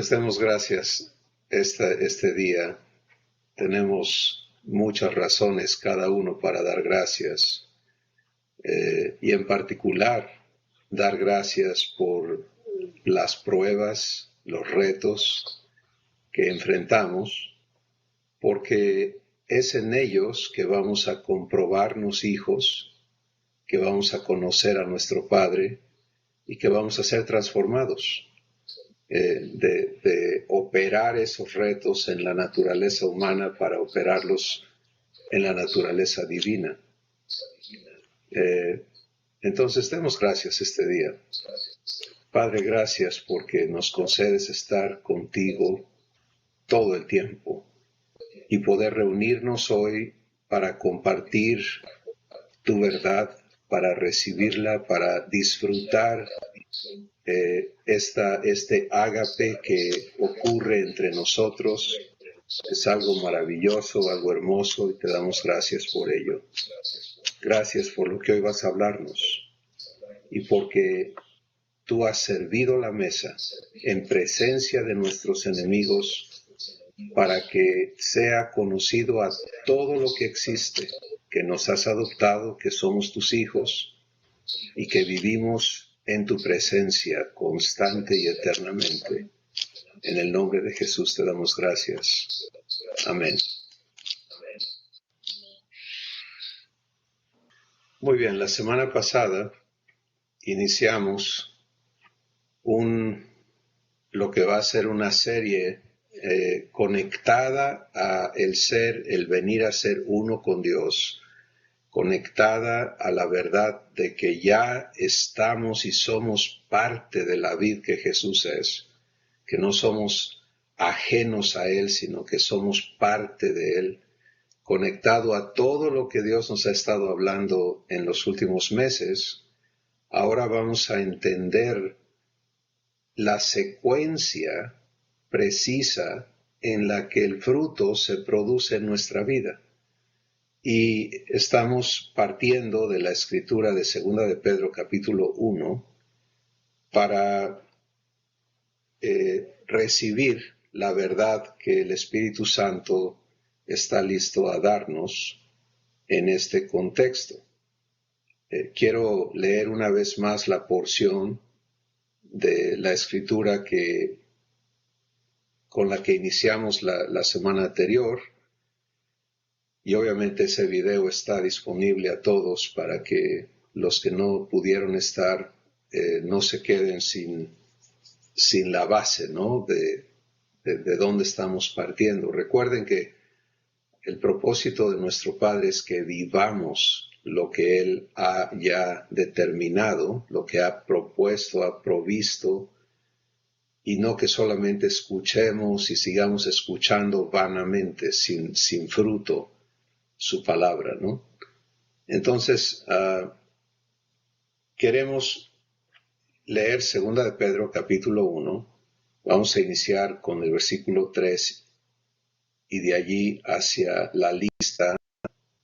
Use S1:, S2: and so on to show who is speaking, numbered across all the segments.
S1: Pues demos gracias este día. Tenemos muchas razones cada uno para dar gracias y en particular dar gracias por las pruebas, los retos que enfrentamos, porque es en ellos que vamos a comprobarnos hijos, que vamos a conocer a nuestro Padre y que vamos a ser transformados. De operar esos retos en la naturaleza humana para operarlos en la naturaleza divina. Entonces, demos gracias este día. Padre, gracias porque nos concedes estar contigo todo el tiempo y poder reunirnos hoy para compartir tu verdad, para recibirla, para disfrutar este ágape que ocurre entre nosotros. Es algo maravilloso, algo hermoso, y te damos gracias por ello. Gracias por lo que hoy vas a hablarnos y porque tú has servido la mesa en presencia de nuestros enemigos para que sea conocido a todo lo que existe, que nos has adoptado, que somos tus hijos y que vivimos en tu presencia constante y eternamente. En el nombre de Jesús te damos gracias. Amén. Muy bien, la semana pasada iniciamos lo que va a ser una serie conectada a el venir a ser uno con Dios, conectada a la verdad de que ya estamos y somos parte de la vid que Jesús es, que no somos ajenos a Él, sino que somos parte de Él, conectado a todo lo que Dios nos ha estado hablando en los últimos meses. Ahora vamos a entender la secuencia precisa en la que el fruto se produce en nuestra vida. Y estamos partiendo de la escritura de 2 de Pedro capítulo 1 para recibir la verdad que el Espíritu Santo está listo a darnos en este contexto. Quiero leer una vez más la porción de la escritura con la que iniciamos la semana anterior. Y obviamente ese video está disponible a todos para que los que no pudieron estar no se queden sin la base, ¿no? de dónde estamos partiendo. Recuerden que el propósito de nuestro Padre es que vivamos lo que Él ha ya determinado, lo que ha propuesto, ha provisto, y no que solamente escuchemos y sigamos escuchando vanamente, sin fruto, su palabra, ¿no? Entonces, queremos leer 2 de Pedro capítulo 1. Vamos a iniciar con el versículo 3 y de allí hacia la lista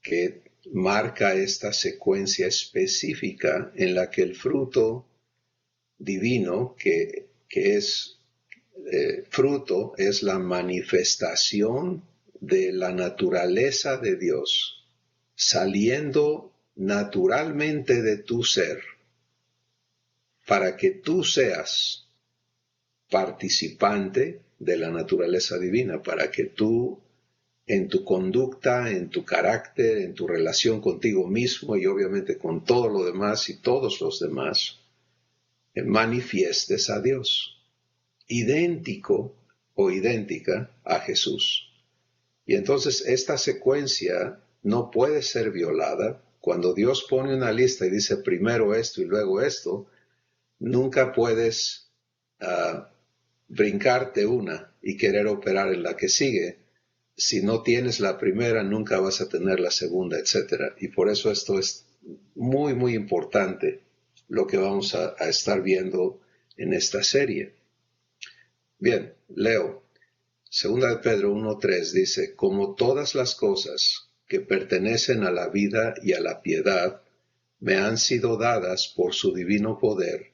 S1: que marca esta secuencia específica en la que el fruto divino, que es fruto, es la manifestación de la naturaleza de Dios, saliendo naturalmente de tu ser, para que tú seas participante de la naturaleza divina, para que tú en tu conducta, en tu carácter, en tu relación contigo mismo y obviamente con todo lo demás y todos los demás, manifiestes a Dios, idéntico o idéntica a Jesús. Y entonces esta secuencia no puede ser violada. Cuando Dios pone una lista y dice primero esto y luego esto, nunca puedes brincarte una y querer operar en la que sigue. Si no tienes la primera, nunca vas a tener la segunda, etc. Y por eso esto es muy, muy importante, lo que vamos a estar viendo en esta serie. Bien, leo. 2 de Pedro 1:3 dice, como todas las cosas que pertenecen a la vida y a la piedad me han sido dadas por su divino poder,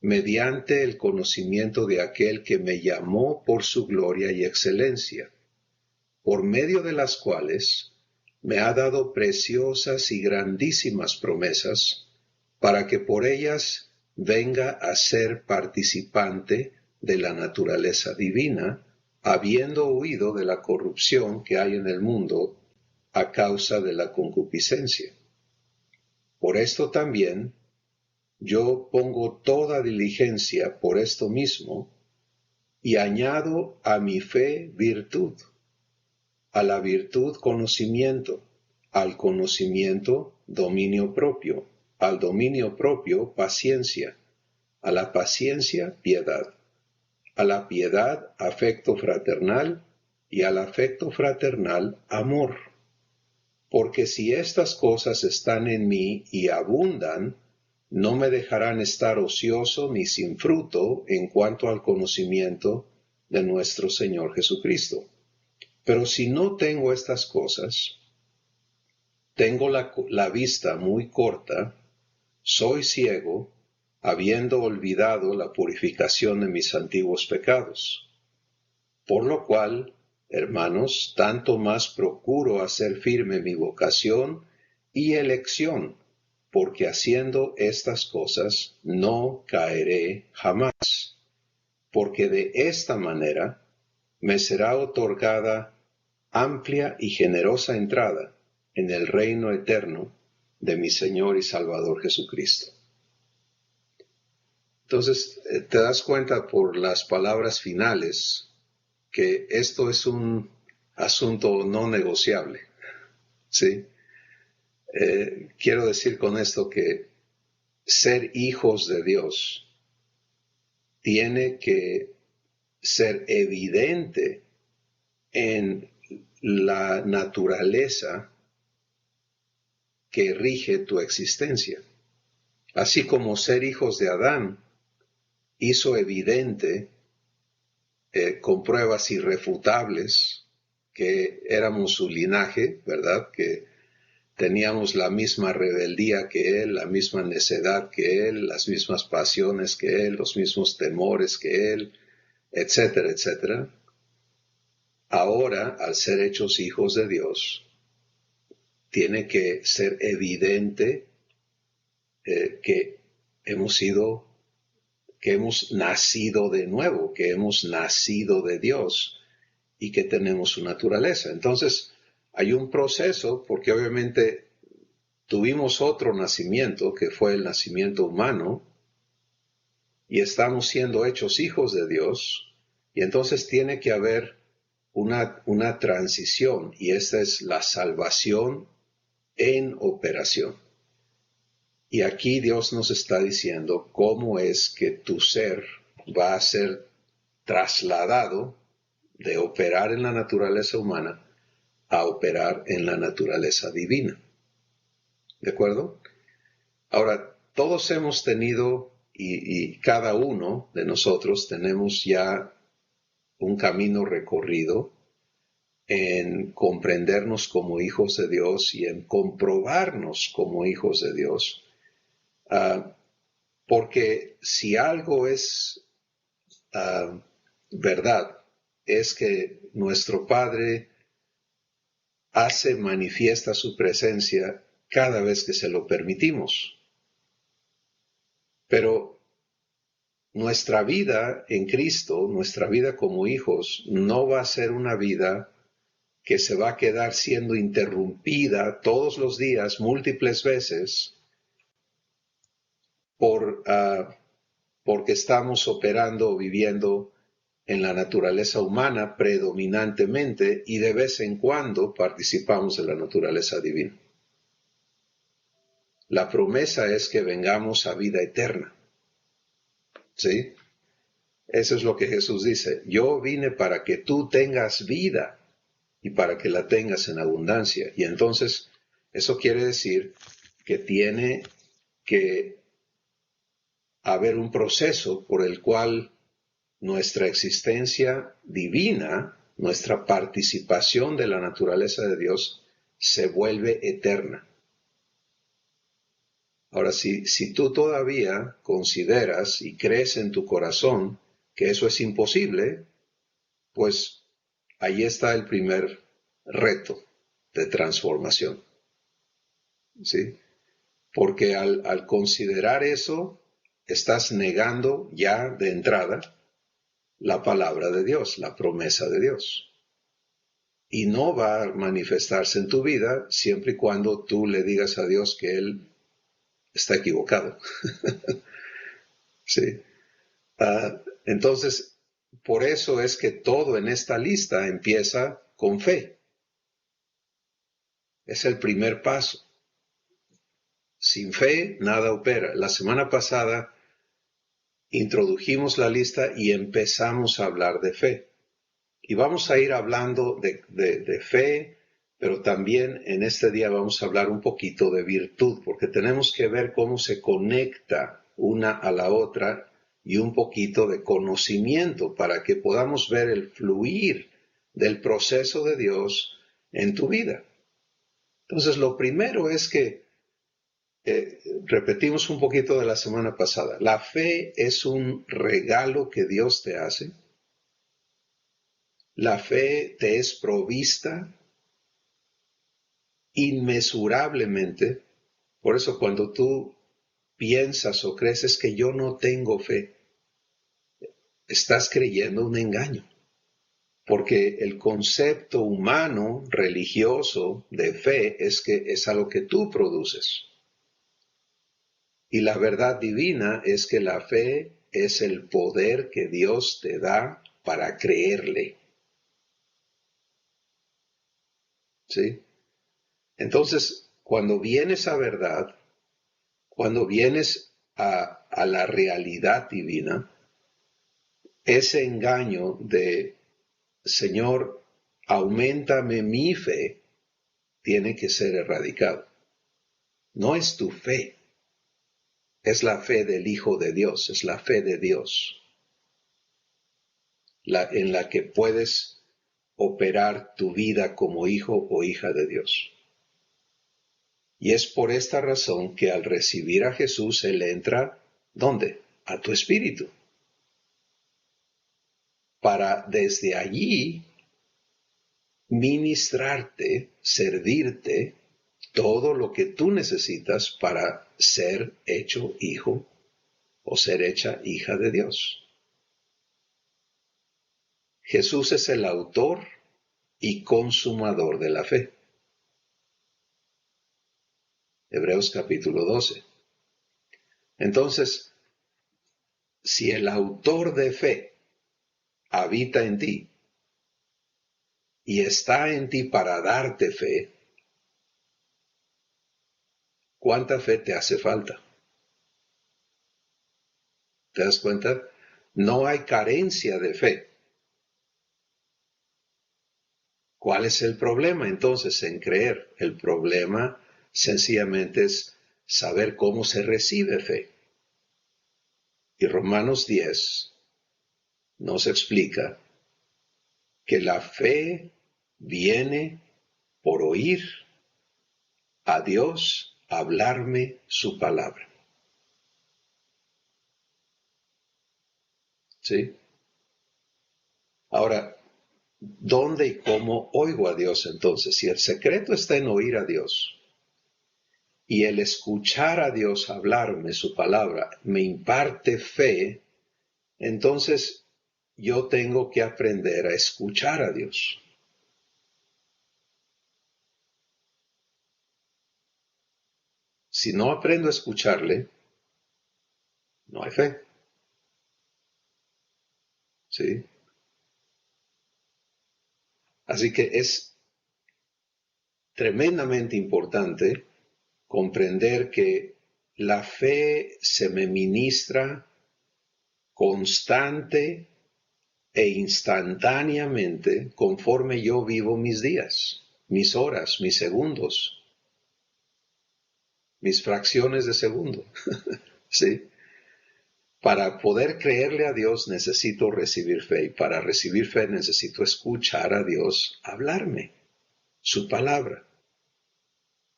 S1: mediante el conocimiento de aquel que me llamó por su gloria y excelencia, por medio de las cuales me ha dado preciosas y grandísimas promesas, para que por ellas venga a ser participante de la naturaleza divina, habiendo huido de la corrupción que hay en el mundo a causa de la concupiscencia. Por esto también yo pongo toda diligencia por esto mismo, y añado a mi fe virtud, a la virtud conocimiento, al conocimiento dominio propio, al dominio propio paciencia, a la paciencia piedad, a la piedad afecto fraternal, y al afecto fraternal amor. Porque si estas cosas están en mí y abundan, no me dejarán estar ocioso ni sin fruto en cuanto al conocimiento de nuestro Señor Jesucristo. Pero si no tengo estas cosas, tengo la vista muy corta, soy ciego, habiendo olvidado la purificación de mis antiguos pecados. Por lo cual, hermanos, tanto más procuro hacer firme mi vocación y elección, porque haciendo estas cosas no caeré jamás, porque de esta manera me será otorgada amplia y generosa entrada en el reino eterno de mi Señor y Salvador Jesucristo. Entonces, te das cuenta por las palabras finales que esto es un asunto no negociable, ¿sí? Quiero decir con esto que ser hijos de Dios tiene que ser evidente en la naturaleza que rige tu existencia. Así como ser hijos de Adán hizo evidente con pruebas irrefutables que éramos su linaje, ¿verdad? Que teníamos la misma rebeldía que él, la misma necedad que él, las mismas pasiones que él, los mismos temores que él, etcétera, etcétera. Ahora, al ser hechos hijos de Dios, tiene que ser evidente que hemos nacido de nuevo, que hemos nacido de Dios y que tenemos su naturaleza. Entonces, hay un proceso, porque obviamente tuvimos otro nacimiento, que fue el nacimiento humano, y estamos siendo hechos hijos de Dios, y entonces tiene que haber una transición, y esta es la salvación en operación. Y aquí Dios nos está diciendo cómo es que tu ser va a ser trasladado de operar en la naturaleza humana a operar en la naturaleza divina. ¿De acuerdo? Ahora, todos hemos tenido, y cada uno de nosotros tenemos ya un camino recorrido en comprendernos como hijos de Dios y en comprobarnos como hijos de Dios. Porque si algo es verdad, es que nuestro Padre hace manifiesta su presencia cada vez que se lo permitimos. Pero nuestra vida en Cristo, nuestra vida como hijos, no va a ser una vida que se va a quedar siendo interrumpida todos los días, múltiples veces, porque estamos operando o viviendo en la naturaleza humana predominantemente y de vez en cuando participamos en la naturaleza divina. La promesa es que vengamos a vida eterna. ¿Sí? Eso es lo que Jesús dice. Yo vine para que tú tengas vida y para que la tengas en abundancia. Y entonces, eso quiere decir que tiene que haber un proceso por el cual nuestra existencia divina, nuestra participación de la naturaleza de Dios, se vuelve eterna. Ahora, si tú todavía consideras y crees en tu corazón que eso es imposible, pues ahí está el primer reto de transformación, ¿sí? Porque al considerar eso, estás negando ya de entrada la palabra de Dios, la promesa de Dios. Y no va a manifestarse en tu vida siempre y cuando tú le digas a Dios que Él está equivocado. ¿Sí? Entonces, por eso es que todo en esta lista empieza con fe. Es el primer paso. Sin fe, nada opera. La semana pasada introdujimos la lista y empezamos a hablar de fe. Y vamos a ir hablando de fe, pero también en este día vamos a hablar un poquito de virtud, porque tenemos que ver cómo se conecta una a la otra y un poquito de conocimiento para que podamos ver el fluir del proceso de Dios en tu vida. Entonces, lo primero es que repetimos un poquito de la semana pasada. La fe es un regalo que Dios te hace. La fe te es provista inmesurablemente. Por eso cuando tú piensas o crees es que yo no tengo fe, estás creyendo un engaño. Porque el concepto humano, religioso, de fe es que es algo que tú produces. Y la verdad divina es que la fe es el poder que Dios te da para creerle. ¿Sí? Entonces, cuando vienes a verdad, cuando vienes a la realidad divina, ese engaño de, Señor, auméntame mi fe, tiene que ser erradicado. No es tu fe, es la fe del Hijo de Dios, es la fe de Dios, en la que puedes operar tu vida como hijo o hija de Dios. Y es por esta razón que al recibir a Jesús, Él entra, ¿dónde? A tu espíritu. Para desde allí ministrarte, servirte todo lo que tú necesitas para ser hecho hijo o ser hecha hija de Dios. Jesús es el autor y consumador de la fe. Hebreos capítulo 12. Entonces, si el autor de fe habita en ti y está en ti para darte fe, ¿cuánta fe te hace falta? ¿Te das cuenta? No hay carencia de fe. ¿Cuál es el problema entonces en creer? El problema sencillamente es saber cómo se recibe fe. Y Romanos 10 nos explica que la fe viene por oír a Dios hablarme su palabra. ¿Sí? Ahora, ¿dónde y cómo oigo a Dios entonces? Si el secreto está en oír a Dios y el escuchar a Dios hablarme su palabra me imparte fe, entonces yo tengo que aprender a escuchar a Dios. Si no aprendo a escucharle, no hay fe. ¿Sí? Así que es tremendamente importante comprender que la fe se me ministra constante e instantáneamente conforme yo vivo mis días, mis horas, mis segundos, mis fracciones de segundo. ¿Sí? Para poder creerle a Dios necesito recibir fe y para recibir fe necesito escuchar a Dios hablarme, su palabra.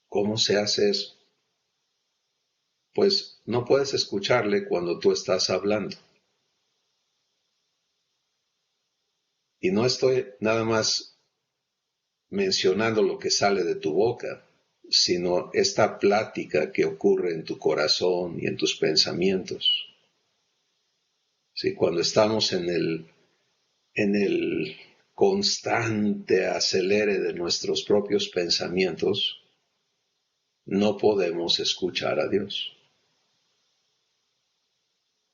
S1: ¿Cómo se hace eso? pues no puedes escucharle cuando tú estás hablando. Y no estoy nada más mencionando lo que sale de tu boca, sino esta plática que ocurre en tu corazón y en tus pensamientos. ¿Sí? Cuando estamos en el constante acelere de nuestros propios pensamientos, no podemos escuchar a Dios.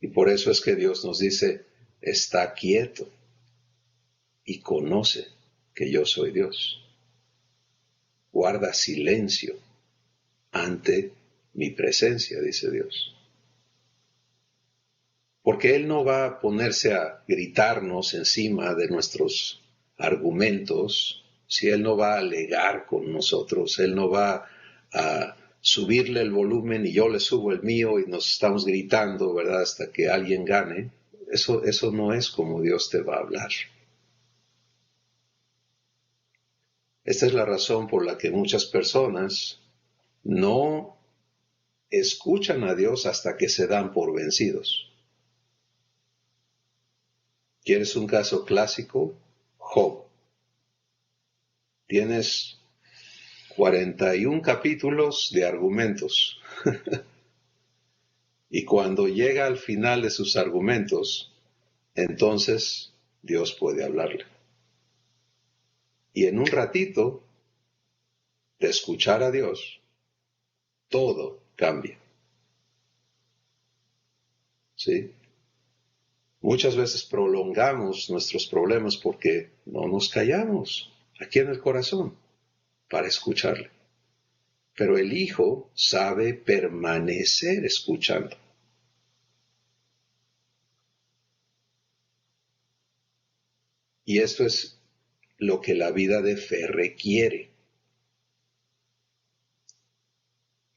S1: Y por eso es que Dios nos dice, está quieto y conoce que yo soy Dios. Guarda silencio ante mi presencia, dice Dios. Porque Él no va a ponerse a gritarnos encima de nuestros argumentos, si Él no va a alegar con nosotros, Él no va a subirle el volumen y yo le subo el mío y nos estamos gritando, ¿verdad?, hasta que alguien gane. Eso no es como Dios te va a hablar. Esta es la razón por la que muchas personas no escuchan a Dios hasta que se dan por vencidos. ¿Quieres un caso clásico? Job. Tienes 41 capítulos de argumentos. Y cuando llega al final de sus argumentos, entonces Dios puede hablarle. Y en un ratito de escuchar a Dios, todo cambia. ¿Sí? Muchas veces prolongamos nuestros problemas porque no nos callamos aquí en el corazón para escucharle. Pero el Hijo sabe permanecer escuchando. Y esto es lo que la vida de fe requiere.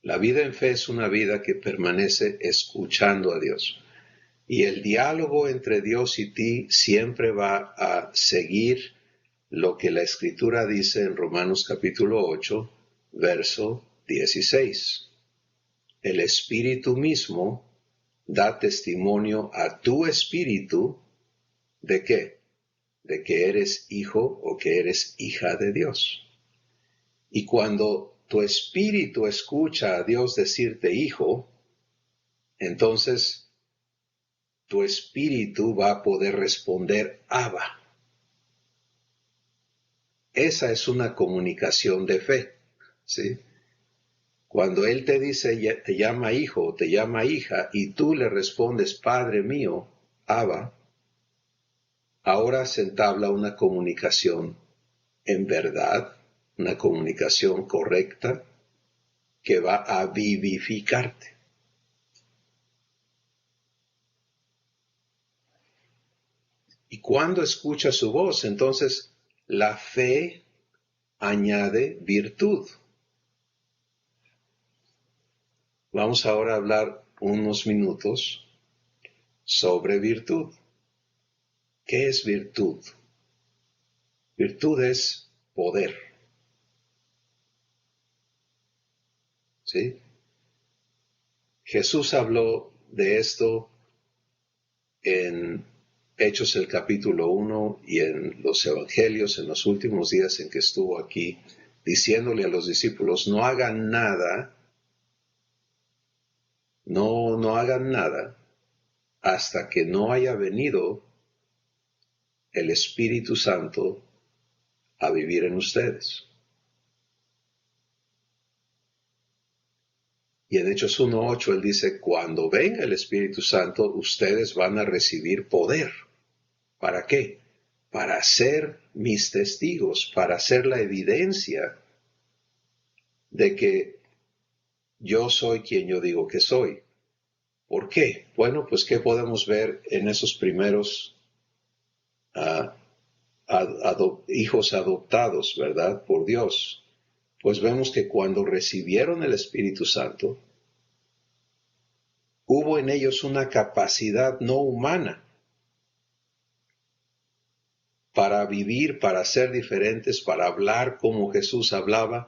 S1: La vida en fe es una vida que permanece escuchando a Dios. Y el diálogo entre Dios y ti siempre va a seguir lo que la Escritura dice en Romanos capítulo 8, verso 16. El Espíritu mismo da testimonio a tu espíritu ¿de qué? De que eres hijo o que eres hija de Dios. Y cuando tu espíritu escucha a Dios decirte hijo, entonces tu espíritu va a poder responder Abba. Esa es una comunicación de fe, ¿sí? Cuando Él te dice, te llama hijo o te llama hija, y tú le respondes, Padre mío, Abba, ahora se entabla una comunicación en verdad, una comunicación correcta que va a vivificarte. Y cuando escuchas su voz, entonces la fe añade virtud. Vamos ahora a hablar unos minutos sobre virtud. ¿Qué es virtud? Virtud es poder. ¿Sí? Jesús habló de esto en Hechos el capítulo 1 y en los Evangelios en los últimos días en que estuvo aquí, diciéndole a los discípulos, no hagan nada, no hagan nada hasta que no haya venido el Espíritu Santo a vivir en ustedes. Y en Hechos 1:8 él dice, cuando venga el Espíritu Santo, ustedes van a recibir poder. ¿Para qué? Para ser mis testigos, para ser la evidencia de que yo soy quien yo digo que soy. ¿Por qué? Bueno, pues ¿qué podemos ver en esos primeros hijos adoptados, ¿verdad? Por Dios. Pues vemos que cuando recibieron el Espíritu Santo, hubo en ellos una capacidad no humana para vivir, para ser diferentes, para hablar como Jesús hablaba,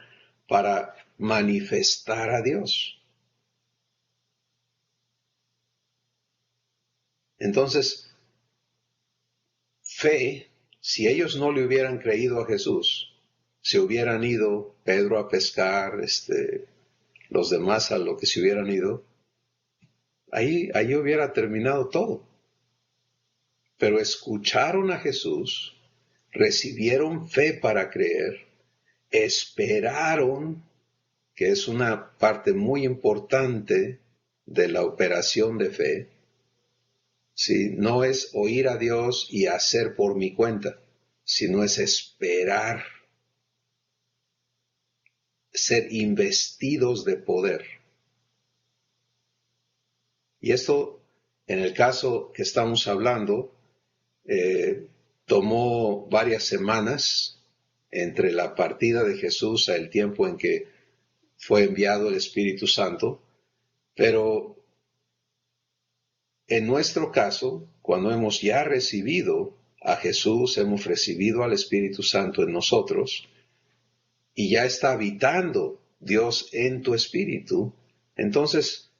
S1: para manifestar a Dios. Entonces, fe, si ellos no le hubieran creído a Jesús, se hubieran ido Pedro a pescar, los demás a lo que se hubieran ido, ahí hubiera terminado todo. Pero escucharon a Jesús, recibieron fe para creer, esperaron, que es una parte muy importante de la operación de fe. ¿Sí? No es oír a Dios y hacer por mi cuenta, sino es esperar, ser investidos de poder. Y esto, en el caso que estamos hablando, tomó varias semanas entre la partida de Jesús a el tiempo en que fue enviado el Espíritu Santo, pero en nuestro caso, cuando hemos ya recibido a Jesús, hemos recibido al Espíritu Santo en nosotros, y ya está habitando Dios en tu espíritu, entonces,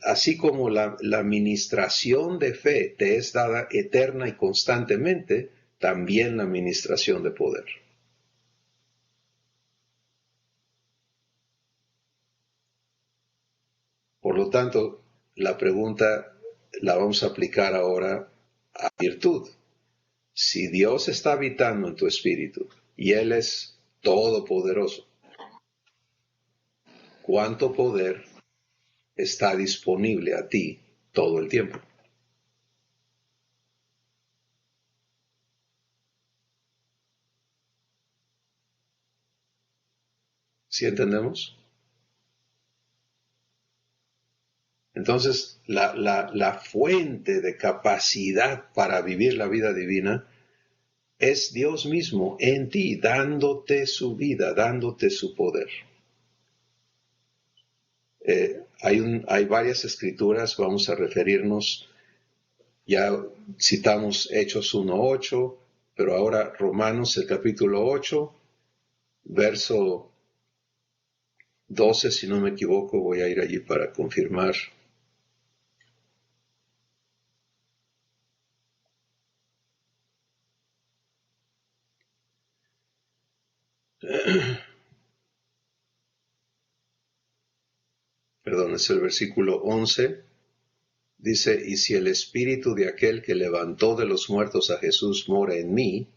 S1: así como la ministración de fe te es dada eterna y constantemente, también la ministración de poder. Por lo tanto, la pregunta la vamos a aplicar ahora a virtud. Si Dios está habitando en tu espíritu y Él es todopoderoso, ¿cuánto poder está disponible a ti todo el tiempo? ¿Sí entendemos? Entonces, la fuente de capacidad para vivir la vida divina es Dios mismo en ti, dándote su vida, dándote su poder. Hay varias escrituras, vamos a referirnos, ya citamos Hechos 1:8, pero ahora Romanos, el capítulo 8, verso 12, si no me equivoco, voy a ir allí para confirmar. Perdón, es el versículo 11. Dice, y si el espíritu de aquel que levantó de los muertos a Jesús mora en mí,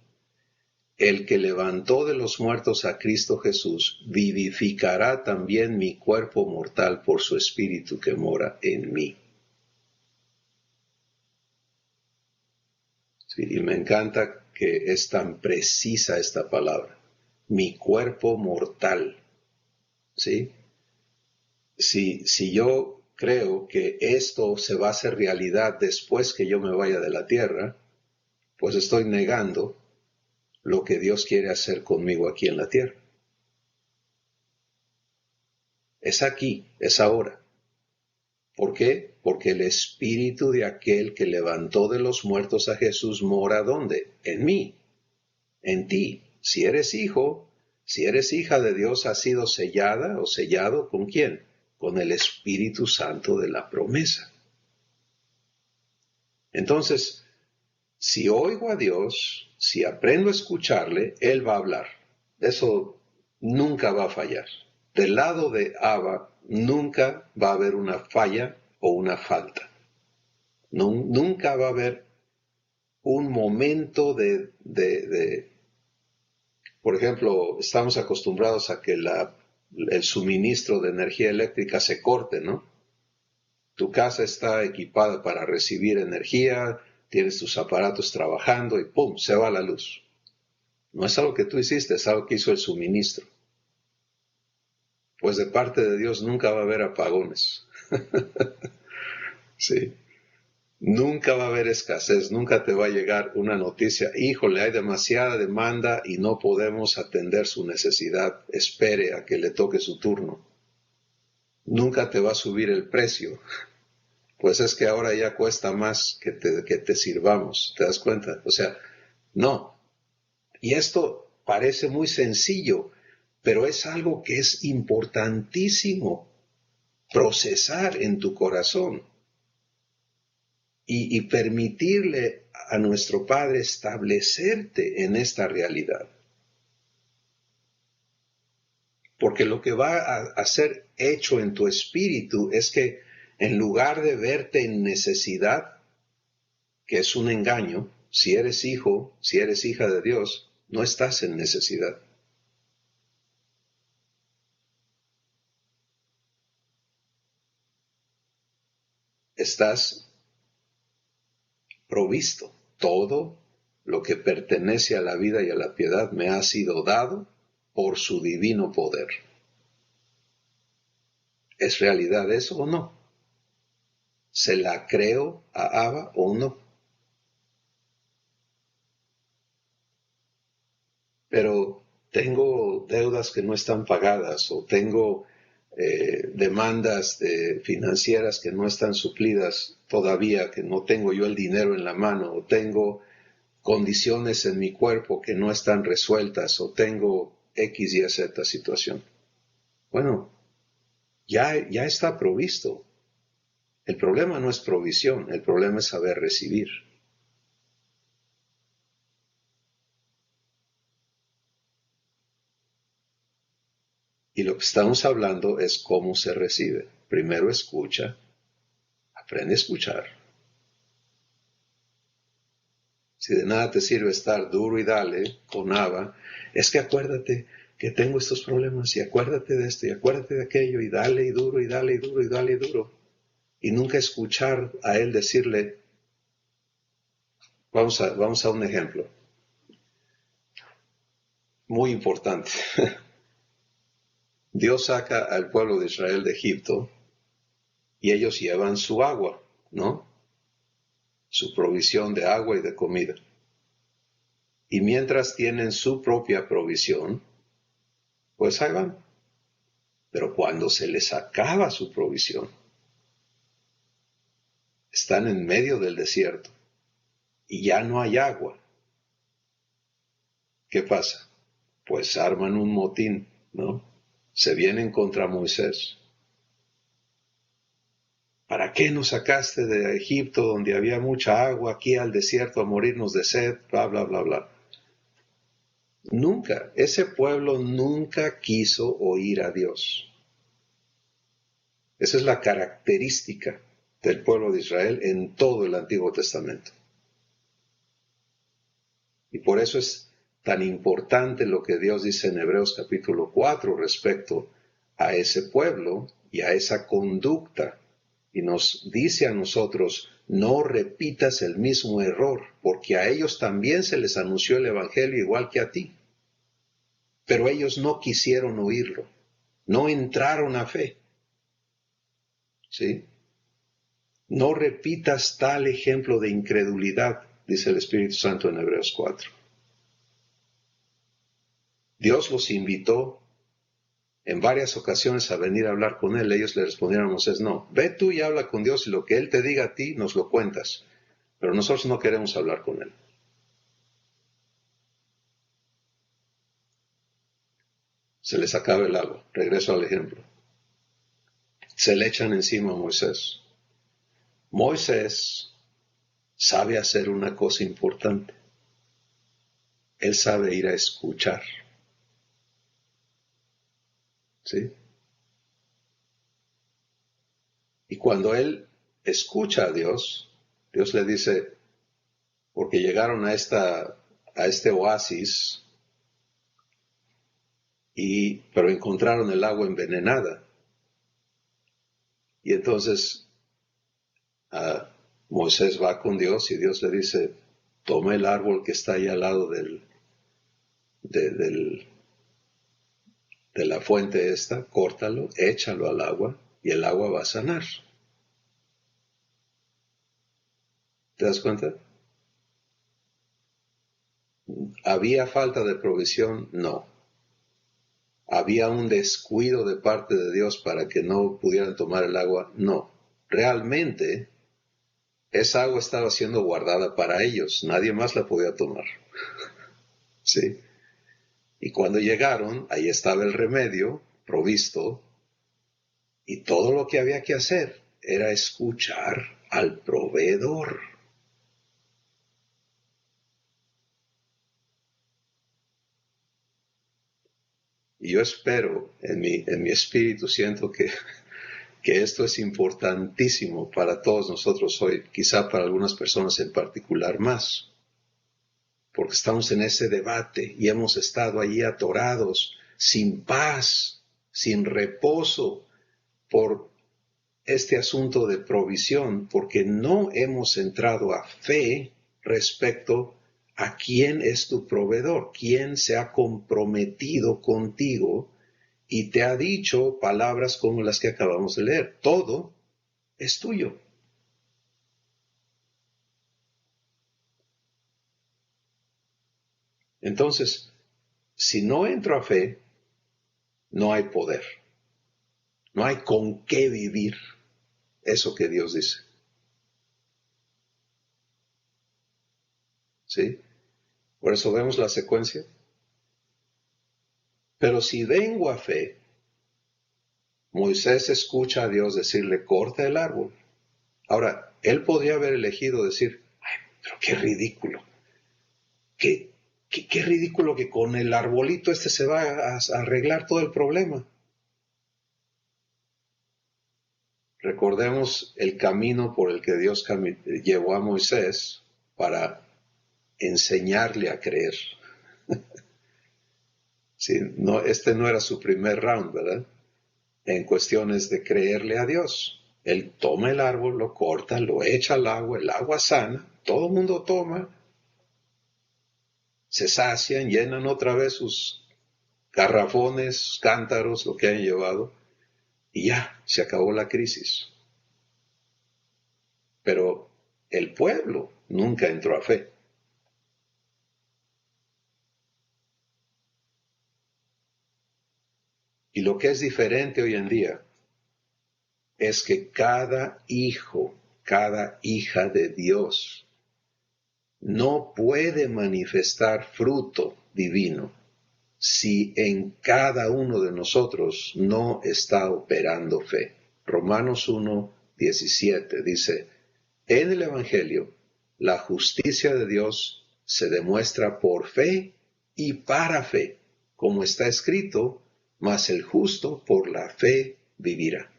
S1: el que levantó de los muertos a Cristo Jesús vivificará también mi cuerpo mortal por su espíritu que mora en mí. Sí, y me encanta que es tan precisa esta palabra. Mi cuerpo mortal. ¿Sí? Si yo creo que esto se va a hacer realidad después que yo me vaya de la tierra, pues estoy negando lo que Dios quiere hacer conmigo aquí en la tierra. Es aquí, es ahora. ¿Por qué? Porque el espíritu de aquel que levantó de los muertos a Jesús mora ¿dónde? En mí, en ti. Si eres hijo, si eres hija de Dios, has sido sellada o sellado ¿con quién? Con el Espíritu Santo de la promesa. Entonces, si oigo a Dios, si aprendo a escucharle, Él va a hablar. Eso nunca va a fallar. Del lado de Abba, nunca va a haber una falla o una falta. Nunca va a haber un momento por ejemplo, estamos acostumbrados a que el suministro de energía eléctrica se corte, ¿no? Tu casa está equipada para recibir energía, tienes tus aparatos trabajando y ¡pum!, se va la luz. No es algo que tú hiciste, es algo que hizo el suministro. Pues de parte de Dios nunca va a haber apagones. Sí. Nunca va a haber escasez, nunca te va a llegar una noticia, híjole, hay demasiada demanda y no podemos atender su necesidad, espere a que le toque su turno. Nunca te va a subir el precio, pues es que ahora ya cuesta más que te sirvamos, ¿te das cuenta? O sea, no. Y esto parece muy sencillo, pero es algo que es importantísimo procesar en tu corazón. y permitirle a nuestro Padre establecerte en esta realidad. Porque lo que va a ser hecho en tu espíritu es que en lugar de verte en necesidad, que es un engaño, si eres hijo, si eres hija de Dios, no estás en necesidad. Estás provisto. Todo lo que pertenece a la vida y a la piedad me ha sido dado por su divino poder. ¿Es realidad eso o no? ¿Se la creo a Abba o no? Pero tengo deudas que no están pagadas o tengo demandas financieras que no están suplidas todavía, que no tengo yo el dinero en la mano, o tengo condiciones en mi cuerpo que no están resueltas, o tengo X, Y, Z situación. Bueno, ya está provisto. El problema no es provisión, el problema es saber recibir. Y lo que estamos hablando es cómo se recibe. Primero escucha, aprende a escuchar. Si de nada te sirve estar duro y dale con Abba, es que acuérdate que tengo estos problemas y acuérdate de esto y acuérdate de aquello y dale y duro y dale y duro y dale y duro. Y nunca escuchar a él decirle, vamos a un ejemplo muy importante. Dios saca al pueblo de Israel de Egipto y ellos llevan su agua, ¿no? Su provisión de agua y de comida. Y mientras tienen su propia provisión, pues ahí van. Pero cuando se les acaba su provisión, están en medio del desierto y ya no hay agua. ¿Qué pasa? Pues arman un motín, ¿no? Se vienen contra Moisés. ¿Para qué nos sacaste de Egipto donde había mucha agua aquí al desierto a morirnos de sed? Bla, bla, bla, bla. Nunca, ese pueblo nunca quiso oír a Dios. Esa es la característica del pueblo de Israel en todo el Antiguo Testamento. Y por eso es tan importante lo que Dios dice en Hebreos capítulo 4 respecto a ese pueblo y a esa conducta. Y nos dice a nosotros, no repitas el mismo error, porque a ellos también se les anunció el Evangelio igual que a ti. Pero ellos no quisieron oírlo, no entraron a fe. ¿Sí? No repitas tal ejemplo de incredulidad, dice el Espíritu Santo en Hebreos 4. Dios los invitó en varias ocasiones a venir a hablar con él. Ellos le respondieron a Moisés, no, ve tú y habla con Dios y lo que él te diga a ti nos lo cuentas. Pero nosotros no queremos hablar con él. Se les acaba el agua. Regreso al ejemplo. Se le echan encima a Moisés. Moisés sabe hacer una cosa importante. Él sabe ir a escuchar. ¿Sí? Y cuando él escucha a Dios, Dios le dice, porque llegaron a este oasis, pero encontraron el agua envenenada. Y entonces Moisés va con Dios y Dios le dice, toma el árbol que está ahí al lado de la fuente esta, córtalo, échalo al agua y el agua va a sanar. ¿Te das cuenta? ¿Había falta de provisión? No. ¿Había un descuido de parte de Dios para que no pudieran tomar el agua? No. Realmente, esa agua estaba siendo guardada para ellos. Nadie más la podía tomar. ¿Sí? Y cuando llegaron, ahí estaba el remedio provisto. Y todo lo que había que hacer era escuchar al proveedor. Y yo espero, en mi espíritu, siento que esto es importantísimo para todos nosotros hoy, quizá para algunas personas en particular más, porque estamos en ese debate y hemos estado allí atorados, sin paz, sin reposo, por este asunto de provisión, porque no hemos entrado a fe respecto a quién es tu proveedor, quién se ha comprometido contigo y te ha dicho palabras como las que acabamos de leer. Todo es tuyo. Entonces, si no entro a fe, no hay poder. No hay con qué vivir eso que Dios dice. ¿Sí? Por eso vemos la secuencia. Pero si vengo a fe, Moisés escucha a Dios decirle, corta el árbol. Ahora, él podría haber elegido decir, ay, pero qué ridículo. Qué ridículo que con el arbolito este se va a arreglar todo el problema. Recordemos el camino por el que Dios llevó a Moisés para enseñarle a creer. Sí, no, este no era su primer round, ¿verdad? En cuestiones de creerle a Dios. Él toma el árbol, lo corta, lo echa al agua, el agua sana, todo el mundo toma, se sacian, llenan otra vez sus garrafones, sus cántaros, lo que han llevado, y ya, se acabó la crisis. Pero el pueblo nunca entró a fe. Y lo que es diferente hoy en día es que cada hijo, cada hija de Dios no puede manifestar fruto divino si en cada uno de nosotros no está operando fe. Romanos 1:17 dice, en el Evangelio, la justicia de Dios se demuestra por fe y para fe, como está escrito, mas el justo por la fe vivirá.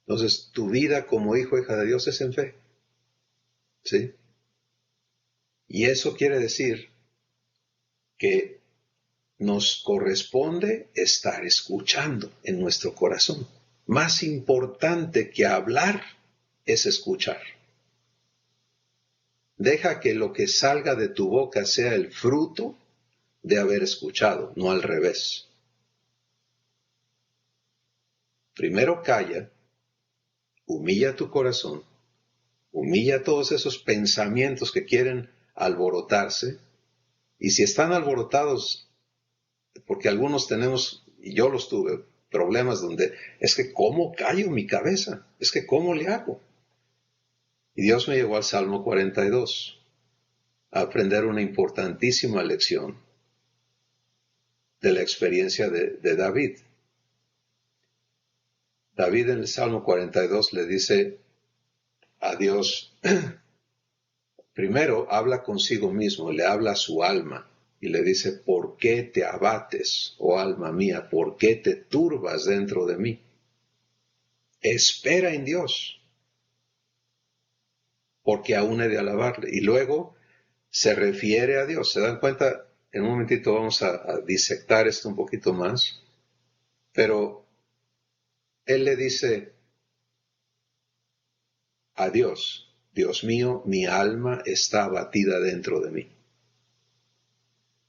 S1: Entonces, tu vida como hijo o hija de Dios es en fe. ¿Sí? Y eso quiere decir que nos corresponde estar escuchando en nuestro corazón. Más importante que hablar es escuchar. Deja que lo que salga de tu boca sea el fruto de haber escuchado, no al revés. Primero calla, humilla tu corazón, humilla todos esos pensamientos que quieren alborotarse, y si están alborotados, porque algunos tenemos, y yo los tuve, problemas donde es que ¿cómo callo mi cabeza? Es que ¿cómo le hago? Y Dios me llevó al Salmo 42 a aprender una importantísima lección de la experiencia de David. David en el Salmo 42 le dice a Dios, primero habla consigo mismo, le habla a su alma y le dice, ¿por qué te abates, oh alma mía? ¿Por qué te turbas dentro de mí? Espera en Dios, porque aún he de alabarle. Y luego se refiere a Dios. ¿Se dan cuenta? En un momentito vamos a disectar esto un poquito más. Pero él le dice a Dios, Dios mío, mi alma está abatida dentro de mí.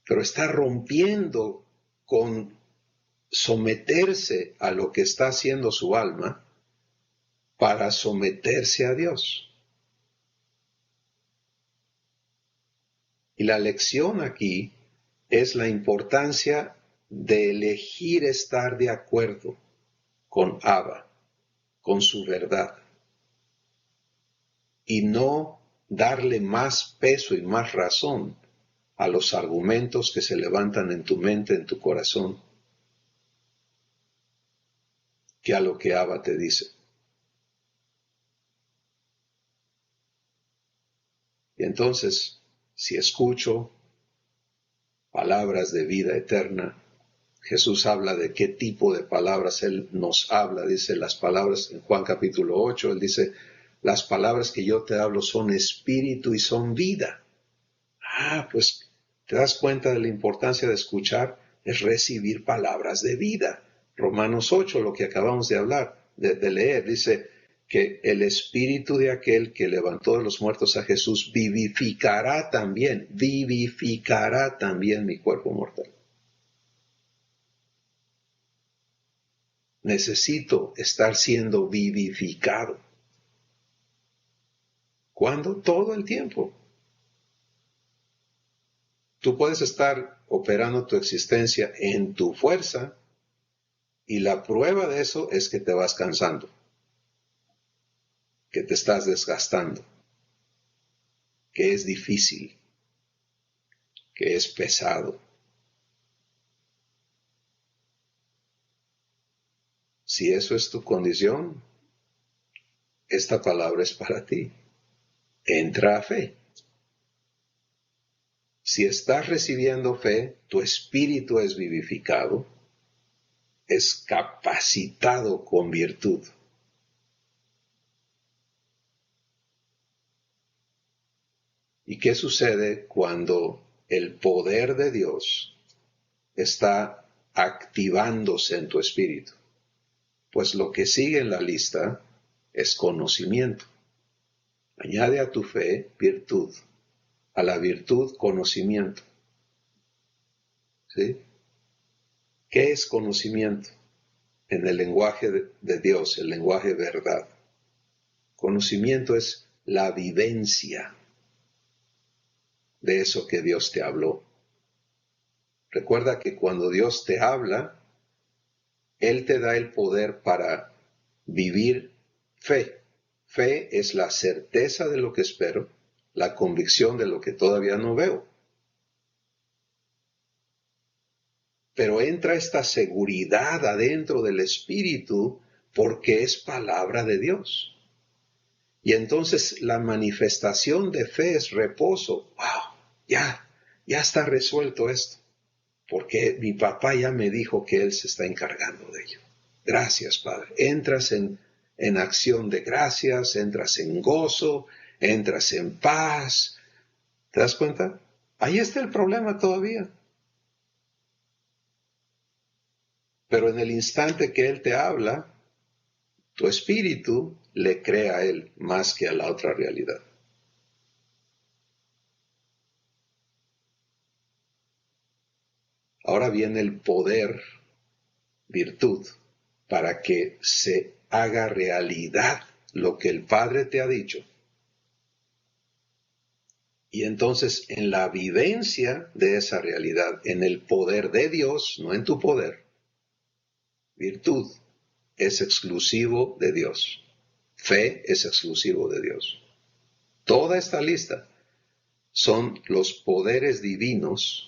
S1: Pero está rompiendo con someterse a lo que está haciendo su alma para someterse a Dios. Y la lección aquí es la importancia de elegir estar de acuerdo con Abba, con su verdad, y no darle más peso y más razón a los argumentos que se levantan en tu mente, en tu corazón, que a lo que Abba te dice. Y entonces, si escucho palabras de vida eterna, Jesús habla de qué tipo de palabras Él nos habla. Dice las palabras en Juan capítulo 8, Él dice, las palabras que yo te hablo son espíritu y son vida. Pues te das cuenta de la importancia de escuchar, es recibir palabras de vida. Romanos 8, lo que acabamos de hablar, de leer, dice que el espíritu de aquel que levantó de los muertos a Jesús vivificará también mi cuerpo mortal. Necesito estar siendo vivificado. ¿Cuándo? Todo el tiempo. Tú puedes estar operando tu existencia en tu fuerza y la prueba de eso es que te vas cansando, que te estás desgastando, que es difícil, que es pesado. Si eso es tu condición, esta palabra es para ti. Entra a fe. Si estás recibiendo fe, tu espíritu es vivificado, es capacitado con virtud. ¿Y qué sucede cuando el poder de Dios está activándose en tu espíritu? Pues lo que sigue en la lista es conocimiento. Añade a tu fe virtud, a la virtud conocimiento. ¿Sí? ¿Qué es conocimiento? En el lenguaje de Dios, el lenguaje verdad. Conocimiento es la vivencia de eso que Dios te habló. Recuerda que cuando Dios te habla, Él te da el poder para vivir fe. Fe es la certeza de lo que espero, la convicción de lo que todavía no veo. Pero entra esta seguridad adentro del espíritu porque es palabra de Dios. Y entonces la manifestación de fe es reposo. ¡Wow! Ya está resuelto esto. Porque mi papá ya me dijo que Él se está encargando de ello. Gracias, Padre. Entras en acción de gracias, entras en gozo, entras en paz. ¿Te das cuenta? Ahí está el problema todavía. Pero en el instante que Él te habla, tu espíritu le cree a Él más que a la otra realidad. Ahora viene el poder, virtud, para que se haga realidad lo que el Padre te ha dicho. Y entonces en la vivencia de esa realidad, en el poder de Dios, no en tu poder, virtud es exclusivo de Dios. Fe es exclusivo de Dios. Toda esta lista son los poderes divinos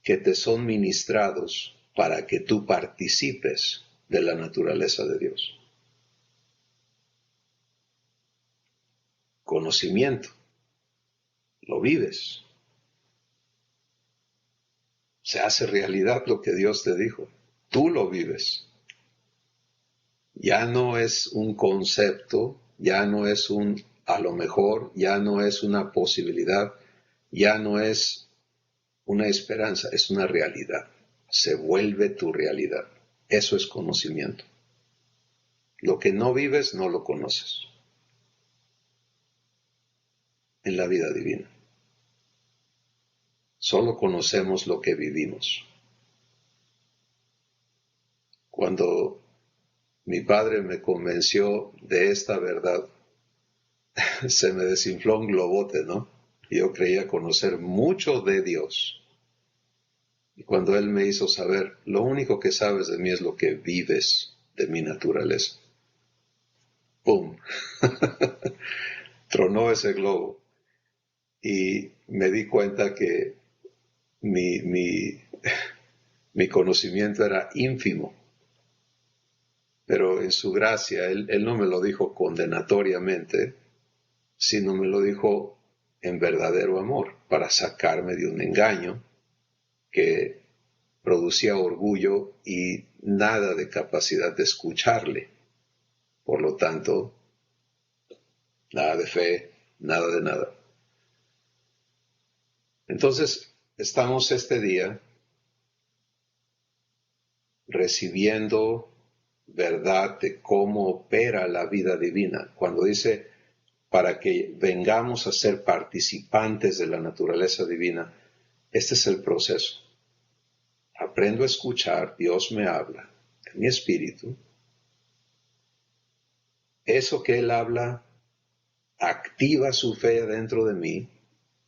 S1: que te son ministrados para que tú participes de la naturaleza de Dios. Conocimiento. Lo vives. Se hace realidad lo que Dios te dijo. Tú lo vives. Ya no es un concepto, ya no es un a lo mejor, ya no es una posibilidad, ya no es una esperanza, es una realidad. Se vuelve tu realidad. Eso es conocimiento. Lo que no vives, no lo conoces. En la vida divina. Solo conocemos lo que vivimos. Cuando mi padre me convenció de esta verdad, se me desinfló un globote, ¿no? Yo creía conocer mucho de Dios. Y cuando Él me hizo saber, lo único que sabes de mí es lo que vives de mi naturaleza. ¡Pum! Tronó ese globo. Y me di cuenta que mi conocimiento era ínfimo. Pero en su gracia, él no me lo dijo condenatoriamente, sino me lo dijo en verdadero amor, para sacarme de un engaño que producía orgullo y nada de capacidad de escucharle. Por lo tanto, nada de fe, nada de nada. Entonces, estamos este día recibiendo verdad de cómo opera la vida divina. Cuando dice para que vengamos a ser participantes de la naturaleza divina, este es el proceso. Aprendo a escuchar, Dios me habla en mi espíritu. Eso que Él habla activa su fe dentro de mí,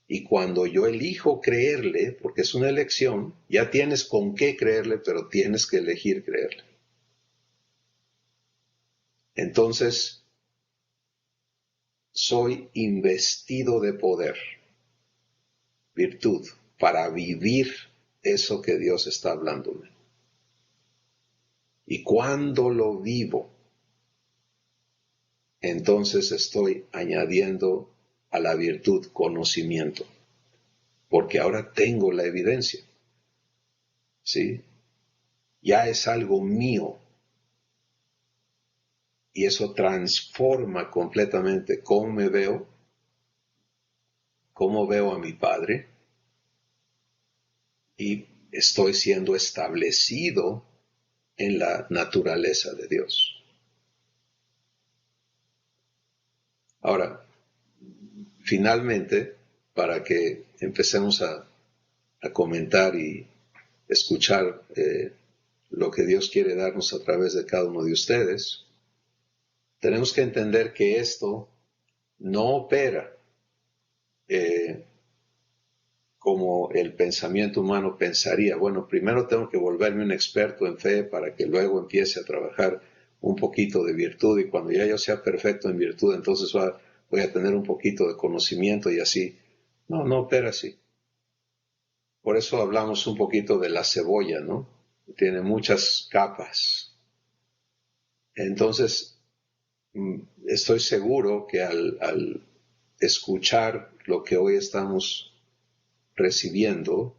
S1: y cuando yo elijo creerle, porque es una elección, ya tienes con qué creerle, pero tienes que elegir creerle. Entonces, soy investido de poder, virtud, para vivir eso que Dios está hablándome. Y cuando lo vivo, entonces estoy añadiendo a la virtud conocimiento, porque ahora tengo la evidencia, ¿sí? Ya es algo mío, y eso transforma completamente cómo me veo, cómo veo a mi Padre, y estoy siendo establecido en la naturaleza de Dios. Ahora, finalmente, para que empecemos a comentar y escuchar lo que Dios quiere darnos a través de cada uno de ustedes, tenemos que entender que esto no opera como el pensamiento humano pensaría. Bueno, primero tengo que volverme un experto en fe para que luego empiece a trabajar un poquito de virtud, y cuando ya yo sea perfecto en virtud, entonces voy a tener un poquito de conocimiento y así. No, no opera así. Por eso hablamos un poquito de la cebolla, ¿no? Tiene muchas capas. Entonces, estoy seguro que al escuchar lo que hoy estamos recibiendo,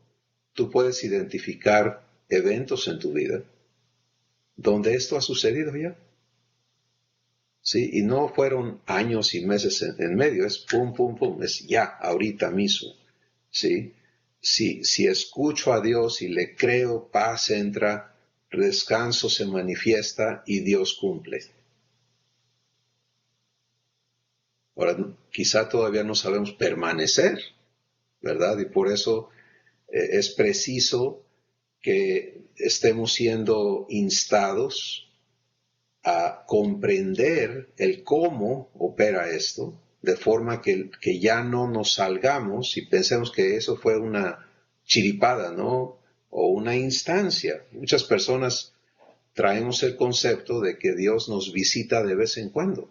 S1: tú puedes identificar eventos en tu vida donde esto ha sucedido ya. ¿Sí? Y no fueron años y meses en medio, es pum, pum, pum, es ya, ahorita mismo. ¿Sí? Si escucho a Dios y le creo, paz entra, descanso se manifiesta y Dios cumple. Ahora, quizá todavía no sabemos permanecer, ¿verdad? Y por eso es preciso que estemos siendo instados a comprender el cómo opera esto, de forma que ya no nos salgamos y pensemos que eso fue una chiripada, ¿no? O una instancia. Muchas personas traemos el concepto de que Dios nos visita de vez en cuando.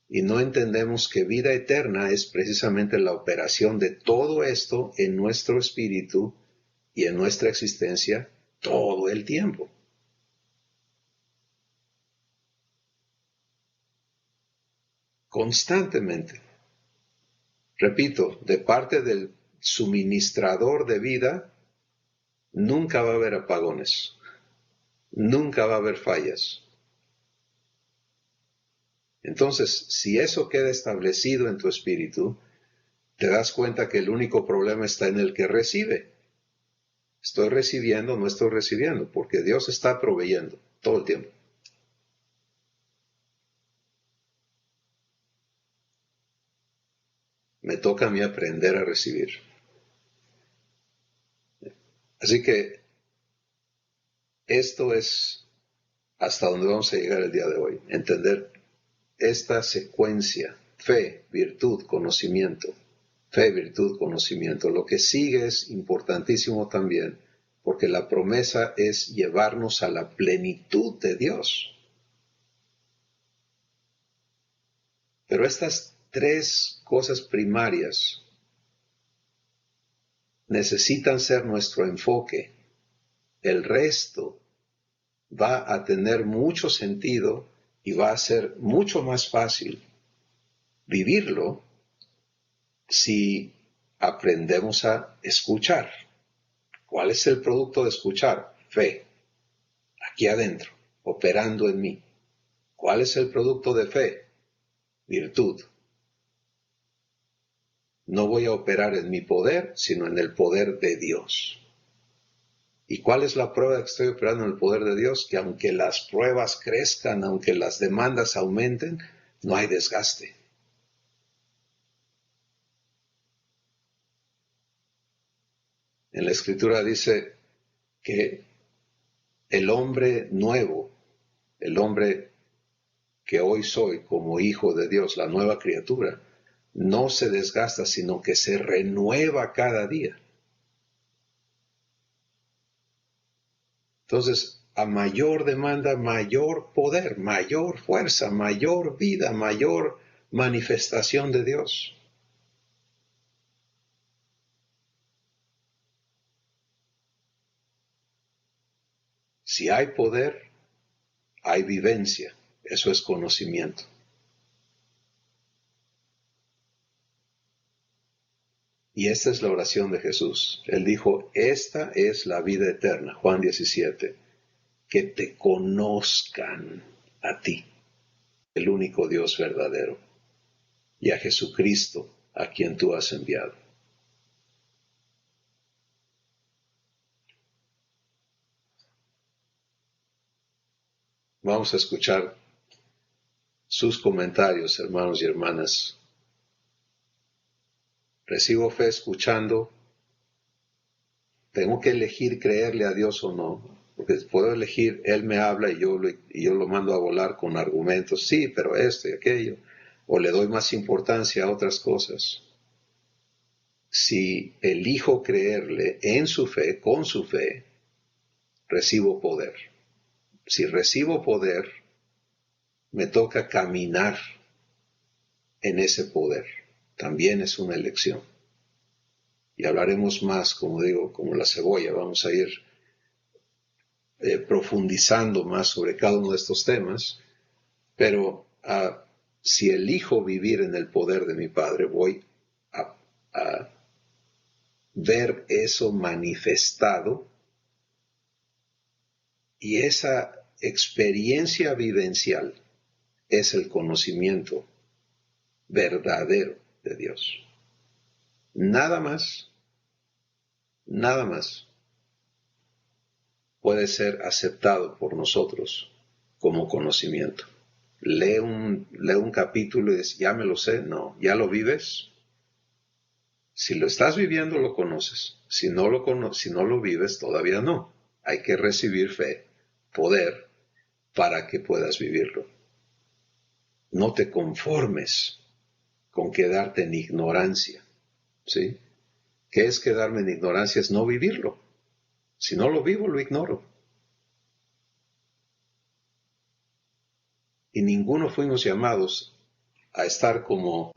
S1: Y no entendemos que vida eterna es precisamente la operación de todo esto en nuestro espíritu y en nuestra existencia todo el tiempo. Constantemente. Repito, de parte del suministrador de vida, nunca va a haber apagones, nunca va a haber fallas. Entonces, si eso queda establecido en tu espíritu, te das cuenta que el único problema está en el que recibe. ¿Estoy recibiendo? No estoy recibiendo, porque Dios está proveyendo todo el tiempo. Me toca a mí aprender a recibir. Así que esto es hasta donde vamos a llegar el día de hoy. Entender esta secuencia: fe, virtud, conocimiento. Fe, virtud, conocimiento. Lo que sigue es importantísimo también, porque la promesa es llevarnos a la plenitud de Dios. Pero estas tres cosas primarias necesitan ser nuestro enfoque. El resto va a tener mucho sentido y va a ser mucho más fácil vivirlo si aprendemos a escuchar. ¿Cuál es el producto de escuchar? Fe, aquí adentro, operando en mí. ¿Cuál es el producto de fe? Virtud. No voy a operar en mi poder, sino en el poder de Dios. ¿Y cuál es la prueba de que estoy operando en el poder de Dios? Que aunque las pruebas crezcan, aunque las demandas aumenten, no hay desgaste. En la Escritura dice que el hombre nuevo, el hombre que hoy soy como hijo de Dios, la nueva criatura, no se desgasta, sino que se renueva cada día. Entonces, a mayor demanda, mayor poder, mayor fuerza, mayor vida, mayor manifestación de Dios. Si hay poder, hay vivencia. Eso es conocimiento. Y esta es la oración de Jesús. Él dijo, esta es la vida eterna, Juan 17, que te conozcan a ti, el único Dios verdadero, y a Jesucristo, a quien tú has enviado. Vamos a escuchar sus comentarios, hermanos y hermanas. Recibo fe escuchando. Tengo que elegir creerle a Dios o no, porque puedo elegir, Él me habla y yo lo mando a volar con argumentos, sí, pero esto y aquello, o le doy más importancia a otras cosas. Si elijo creerle en su fe, con su fe, recibo poder. Si recibo poder, me toca caminar en ese poder. También es una elección. Y hablaremos más, como digo, como la cebolla. Vamos a ir profundizando más sobre cada uno de estos temas. Pero si elijo vivir en el poder de mi Padre, voy a ver eso manifestado. Y esa experiencia vivencial es el conocimiento verdadero de Dios. Nada más puede ser aceptado por nosotros como conocimiento. Lee un capítulo y dice, ya me lo sé. No, ¿ya lo vives? Si lo estás viviendo, lo conoces. Si no lo vives, todavía no. Hay que recibir fe, poder, para que puedas vivirlo. No te conformes con quedarte en ignorancia, ¿sí? ¿Qué es quedarme en ignorancia? Es no vivirlo. Si no lo vivo, lo ignoro. Y ninguno fuimos llamados a estar como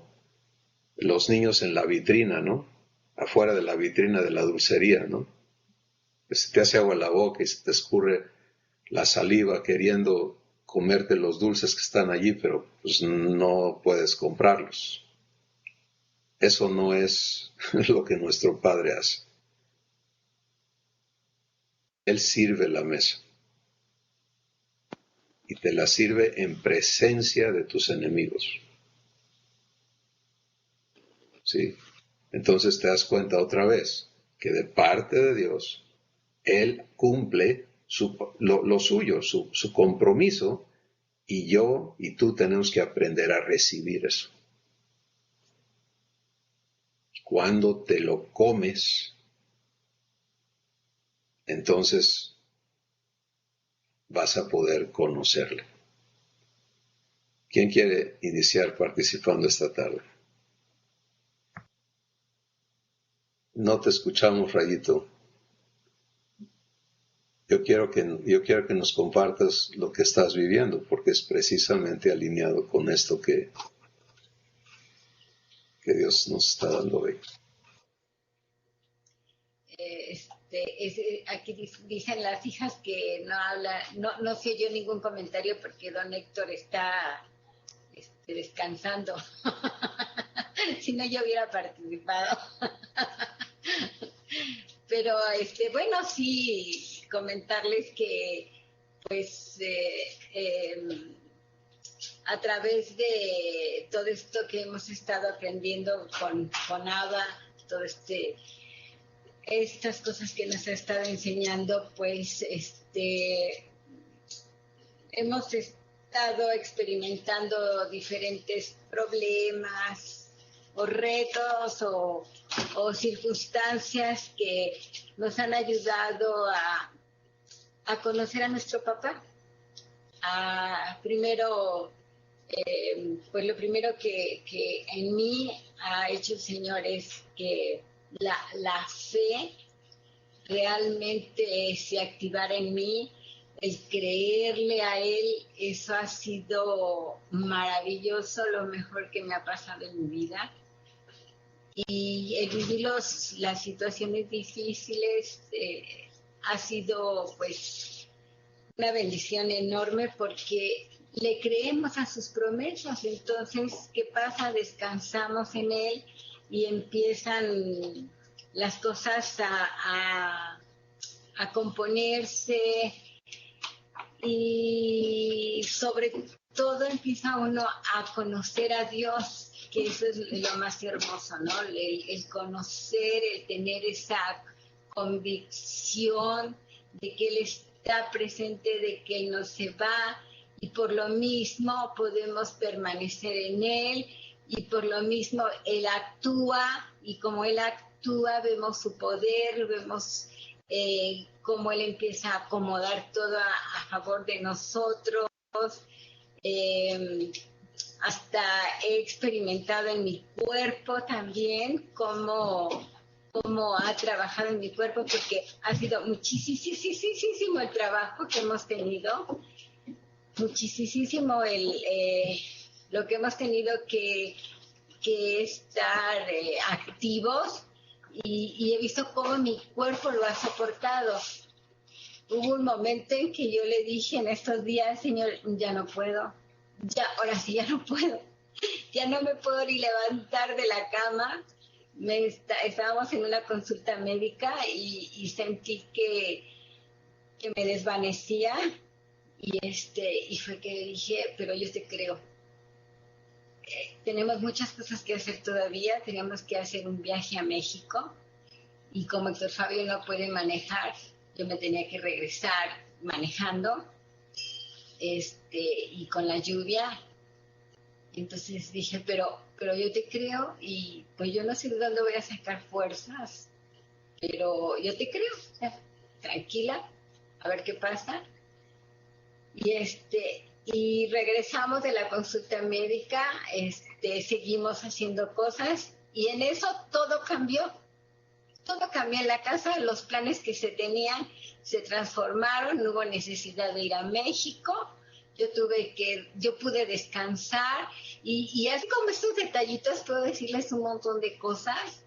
S1: los niños en la vitrina, ¿no? Afuera de la vitrina de la dulcería, ¿no? Se te hace agua en la boca y se te escurre la saliva queriendo comerte los dulces que están allí, pero pues no puedes comprarlos. Eso no es lo que nuestro Padre hace. Él sirve la mesa y te la sirve en presencia de tus enemigos. ¿Sí? Entonces te das cuenta otra vez que de parte de Dios, Él cumple lo suyo, su compromiso, y yo y tú tenemos que aprender a recibir eso. Cuando te lo comes, entonces vas a poder conocerle. ¿Quién quiere iniciar participando esta tarde? No te escuchamos, Rayito. Yo quiero que nos compartas lo que estás viviendo, porque es precisamente alineado con esto que Dios nos está dando hoy.
S2: Aquí dicen las hijas que no habla, no se oyó ningún comentario porque don Héctor está descansando. si no yo hubiera participado. Pero bueno, sí, comentarles que pues a través de todo esto que hemos estado aprendiendo con Ava, todo estas cosas que nos ha estado enseñando, pues hemos estado experimentando diferentes problemas o retos o circunstancias que nos han ayudado a conocer a nuestro papá. Primero, pues lo primero que en mí ha hecho el Señor es que la fe realmente se activara en mí, el creerle a Él, eso ha sido maravilloso, lo mejor que me ha pasado en mi vida. Y el vivir las situaciones difíciles ha sido pues una bendición enorme porque le creemos a sus promesas. Entonces, ¿qué pasa? Descansamos en Él y empiezan las cosas a componerse y sobre todo empieza uno a conocer a Dios, que eso es lo más hermoso, ¿no? El conocer, el tener esa convicción de que Él está presente, de que Él no se va, y por lo mismo podemos permanecer en Él, y por lo mismo Él actúa, y como Él actúa vemos su poder, vemos cómo Él empieza a acomodar todo a favor de nosotros. Hasta he experimentado en mi cuerpo también cómo ha trabajado en mi cuerpo, porque ha sido muchísimo el trabajo que hemos tenido, muchísimo lo que hemos tenido que estar activos, y he visto cómo mi cuerpo lo ha soportado. Hubo un momento en que yo le dije en estos días, Señor, ya no puedo, ahora sí ya no puedo, ya no me puedo ni levantar de la cama. Estábamos en una consulta médica y sentí que me desvanecía, y fue que dije, pero yo te creo. Tenemos muchas cosas que hacer todavía, tenemos que hacer un viaje a México, y como Héctor Fabio no puede manejar, yo me tenía que regresar manejando, y con la lluvia. Entonces dije, pero yo te creo, y pues yo no sé de dónde voy a sacar fuerzas, pero yo te creo, o sea, tranquila, a ver qué pasa. Y regresamos de la consulta médica, seguimos haciendo cosas, y en eso todo cambió en la casa. Los planes que se tenían se transformaron, no hubo necesidad de ir a México, yo pude descansar, y así como estos detallitos puedo decirles un montón de cosas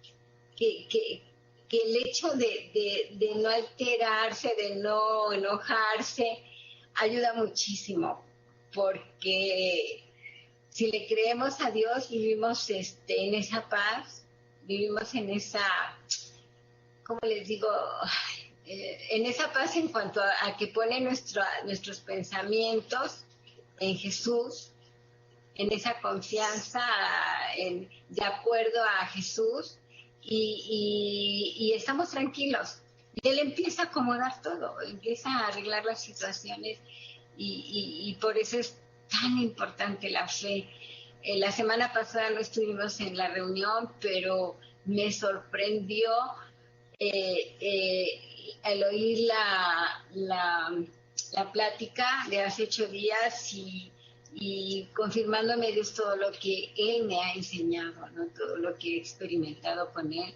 S2: que el hecho de no alterarse, de no enojarse, ayuda muchísimo, porque si le creemos a Dios, vivimos en esa paz, vivimos en esa, ¿cómo les digo? En esa paz en cuanto a que pone nuestros pensamientos en Jesús, en esa confianza, de acuerdo a Jesús, y estamos tranquilos. Y Él empieza a acomodar todo, empieza a arreglar las situaciones, y por eso es tan importante la fe. La semana pasada no estuvimos en la reunión, pero me sorprendió al oír la plática de hace 8 días, y confirmándome Dios todo lo que Él me ha enseñado, ¿no? Todo lo que he experimentado con Él.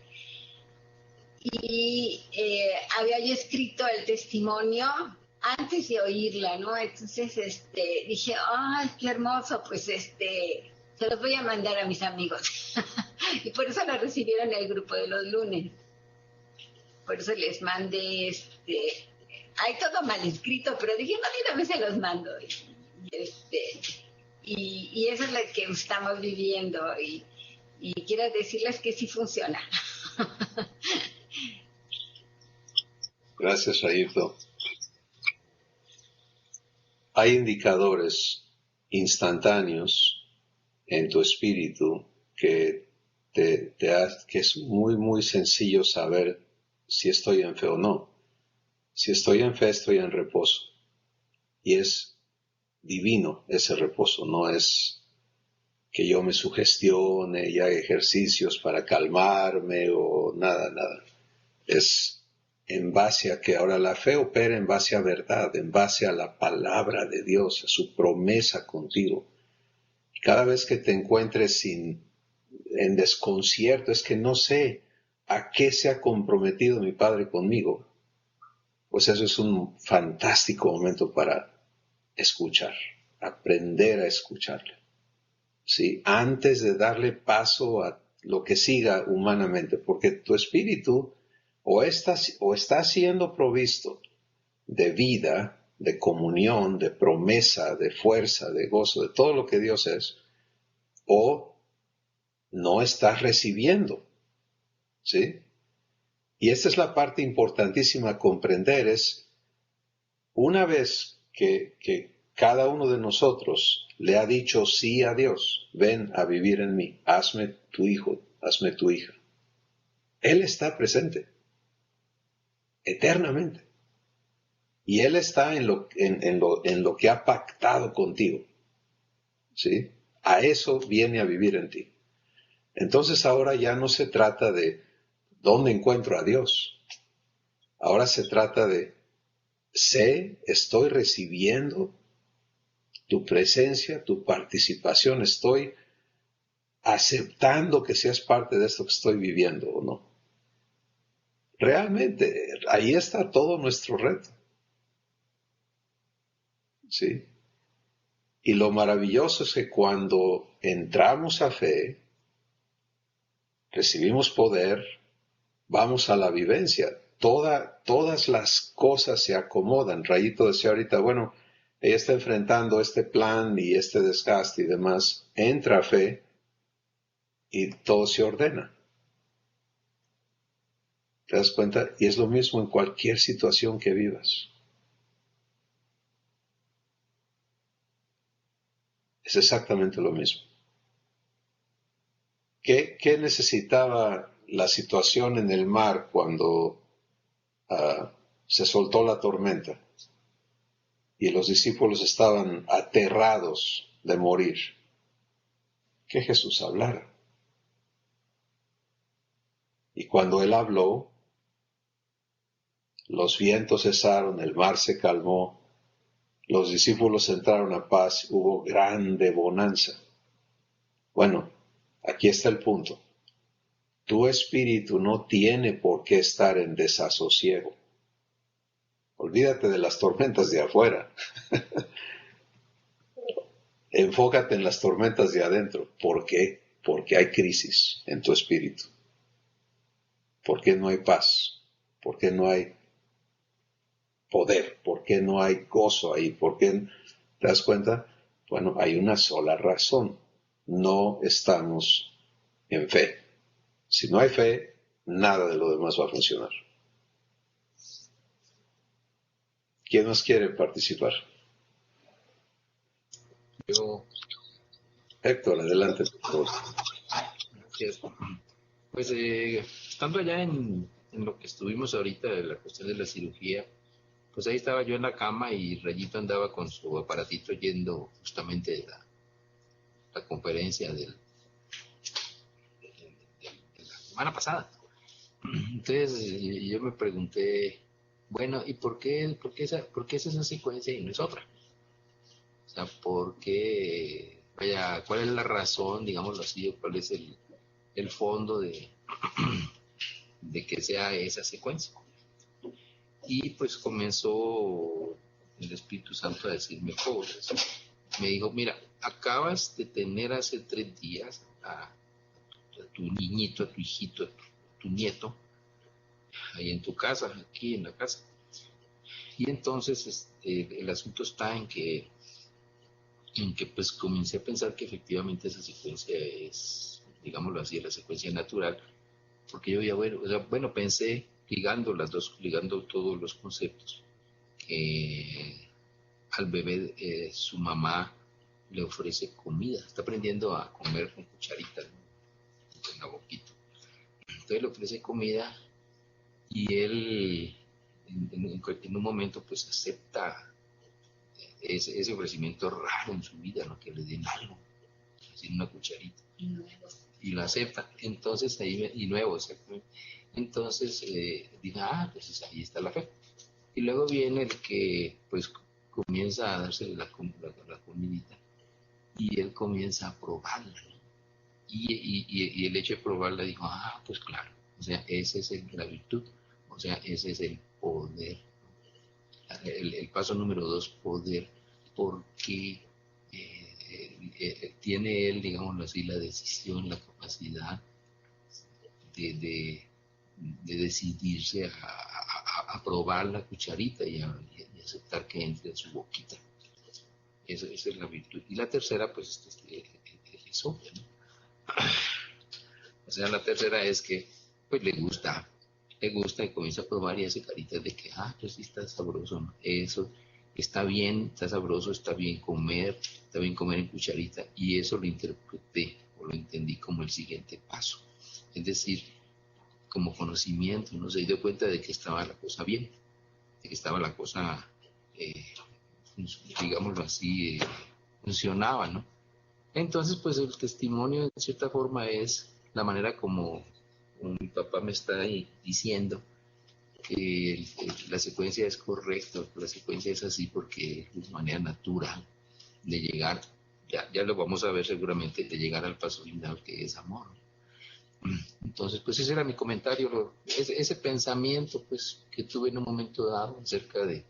S2: Y había yo escrito el testimonio antes de oírla, ¿no? Entonces dije, ¡ay, qué hermoso! Pues se los voy a mandar a mis amigos. Y por eso la recibieron en el grupo de los lunes. Por eso les mandé, hay todo mal escrito, pero dije, no, de una vez se los mando. Y eso es lo que estamos viviendo. y quiero decirles que sí funciona.
S1: Gracias, Ayrton. Hay indicadores instantáneos en tu espíritu que que es muy, muy sencillo saber si estoy en fe o no. Si estoy en fe, estoy en reposo. Y es divino ese reposo, no es que yo me sugestione y haga ejercicios para calmarme o nada, nada. Es en base a que ahora la fe opera en base a verdad, en base a la palabra de Dios, a su promesa contigo. Cada vez que te encuentres en desconcierto, es que no sé a qué se ha comprometido mi Padre conmigo, pues eso es un fantástico momento para escuchar, aprender a escucharle, ¿sí? Antes de darle paso a lo que siga humanamente, porque tu espíritu o está siendo provisto de vida, de comunión, de promesa, de fuerza, de gozo, de todo lo que Dios es, o no estás recibiendo, ¿sí? Y esta es la parte importantísima a comprender, es una vez que cada uno de nosotros le ha dicho sí a Dios, ven a vivir en mí, hazme tu hijo, hazme tu hija. Él está presente, eternamente. Y Él está en lo que ha pactado contigo, ¿sí? A eso viene a vivir en ti. Entonces ahora ya no se trata de dónde encuentro a Dios. Ahora se trata de estoy recibiendo tu presencia, tu participación, estoy aceptando que seas parte de esto que estoy viviendo o no. Realmente, ahí está todo nuestro reto. ¿Sí? Y lo maravilloso es que cuando entramos a fe, recibimos poder, vamos a la vivencia. Todas las cosas se acomodan. Rayito decía ahorita, bueno, ella está enfrentando este plan y este desgaste y demás. Entra a fe y todo se ordena. ¿Te das cuenta? Y es lo mismo en cualquier situación que vivas. Es exactamente lo mismo. ¿Qué necesitaba la situación en el mar cuando se soltó la tormenta y los discípulos estaban aterrados de morir? Que Jesús hablara. Y cuando Él habló, los vientos cesaron, el mar se calmó, los discípulos entraron a paz, hubo grande bonanza. Bueno, aquí está el punto. Tu espíritu no tiene por qué estar en desasosiego. Olvídate de las tormentas de afuera. Enfócate en las tormentas de adentro. ¿Por qué? Porque hay crisis en tu espíritu. ¿Por qué no hay paz? ¿Por qué no hay poder? ¿Por qué no hay gozo ahí? ¿Por qué? ¿Te das cuenta? Bueno, hay una sola razón. No estamos en fe. Si no hay fe, nada de lo demás va a funcionar. ¿Quién más quiere participar?
S3: Yo,
S1: Héctor, adelante, por favor.
S3: gracias. Pues estando allá en lo que estuvimos ahorita, de la cuestión de la cirugía, pues ahí estaba yo en la cama y Rayito andaba con su aparatito yendo justamente de la conferencia de la semana pasada. Entonces yo me pregunté, bueno, ¿y por qué es esa secuencia y no es otra? O sea, ¿por qué, vaya, cuál es la razón, digámoslo así, o cuál es el fondo de que sea esa secuencia? Y pues comenzó el Espíritu Santo a decirme cosas. Me dijo, mira, acabas de tener hace 3 días a tu niñito, a tu hijito, a tu nieto, ahí en tu casa, aquí en la casa. Y entonces el asunto está en que pues comencé a pensar que efectivamente esa secuencia es digámoslo así, la secuencia natural, porque yo ya, bueno, pensé ligando todos los conceptos, que al bebé su mamá le ofrece comida, está aprendiendo a comer con cucharitas, ¿no? En la boquita. Entonces le ofrece comida y él en un momento pues acepta ese ofrecimiento raro en su vida, ¿no? Que le den algo, así una cucharita. Y lo acepta. Entonces ahí, y nuevo, exactamente. Entonces dice, pues ahí está la fe. Y luego viene el que pues comienza a darse la comidita y él comienza a probarla, ¿no? Y el hecho de probarla dijo, pues claro, o sea, esa es la virtud, o sea, ese es el poder. El paso número 2, poder, porque tiene él, digámoslo así, la decisión, la capacidad de decidirse a probar la cucharita y aceptar que entre en su boquita. Esa es la virtud. Y la tercera, pues, es obvia, ¿no? O sea, la tercera es que, pues, le gusta y comienza a probar y hace caritas de que, pues sí está sabroso, ¿no? Eso está bien, está sabroso, está bien comer en cucharita, y eso lo interpreté o lo entendí como el siguiente paso. Es decir, como conocimiento, ¿no? Se dio cuenta de que estaba la cosa bien, de que estaba la cosa, digámoslo así, funcionaba, ¿no? Entonces, pues el testimonio, en cierta forma, es la manera como mi papá me está diciendo que la secuencia es correcta, la secuencia es así porque es de manera natural de llegar, ya lo vamos a ver seguramente, de llegar al paso final que es amor. Entonces, pues ese era mi comentario, ese pensamiento pues que tuve en un momento dado acerca de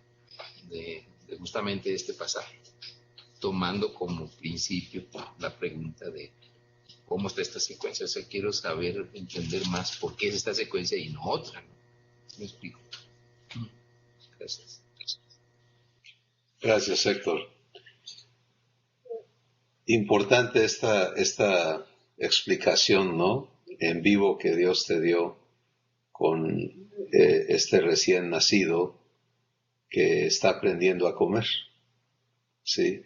S3: justamente este pasaje, tomando como principio la pregunta de cómo está esta secuencia. O sea, quiero saber, entender más por qué es esta secuencia y no otra, ¿no? ¿Me explico? Gracias.
S1: Gracias, Héctor. Importante esta explicación, ¿no? En vivo que Dios te dio con este recién nacido que está aprendiendo a comer, ¿sí?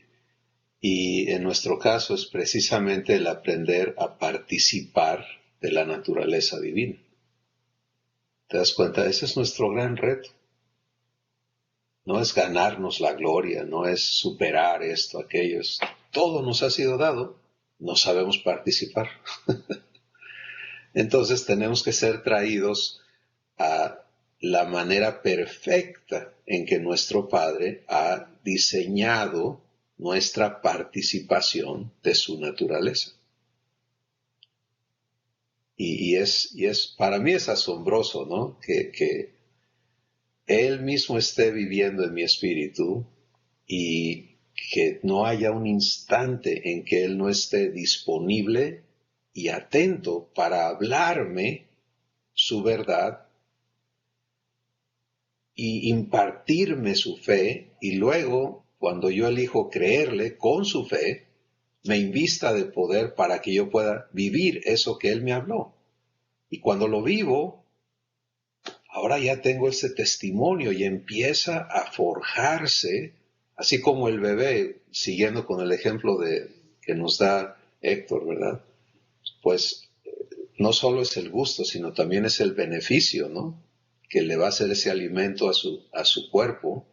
S1: Y en nuestro caso es precisamente el aprender a participar de la naturaleza divina. ¿Te das cuenta? Ese es nuestro gran reto. No es ganarnos la gloria, no es superar esto, aquello. Todo nos ha sido dado, no sabemos participar. Entonces tenemos que ser traídos a la manera perfecta en que nuestro Padre ha diseñado nuestra participación de su naturaleza. Y para mí es asombroso, ¿no? Que Él mismo esté viviendo en mi espíritu y que no haya un instante en que Él no esté disponible y atento para hablarme su verdad y impartirme su fe, y luego, cuando yo elijo creerle con su fe, me invista de poder para que yo pueda vivir eso que Él me habló. Y cuando lo vivo, ahora ya tengo ese testimonio y empieza a forjarse, así como el bebé, siguiendo con el ejemplo que nos da Héctor, ¿verdad? Pues no solo es el gusto, sino también es el beneficio, ¿no? Que le va a hacer ese alimento a su cuerpo.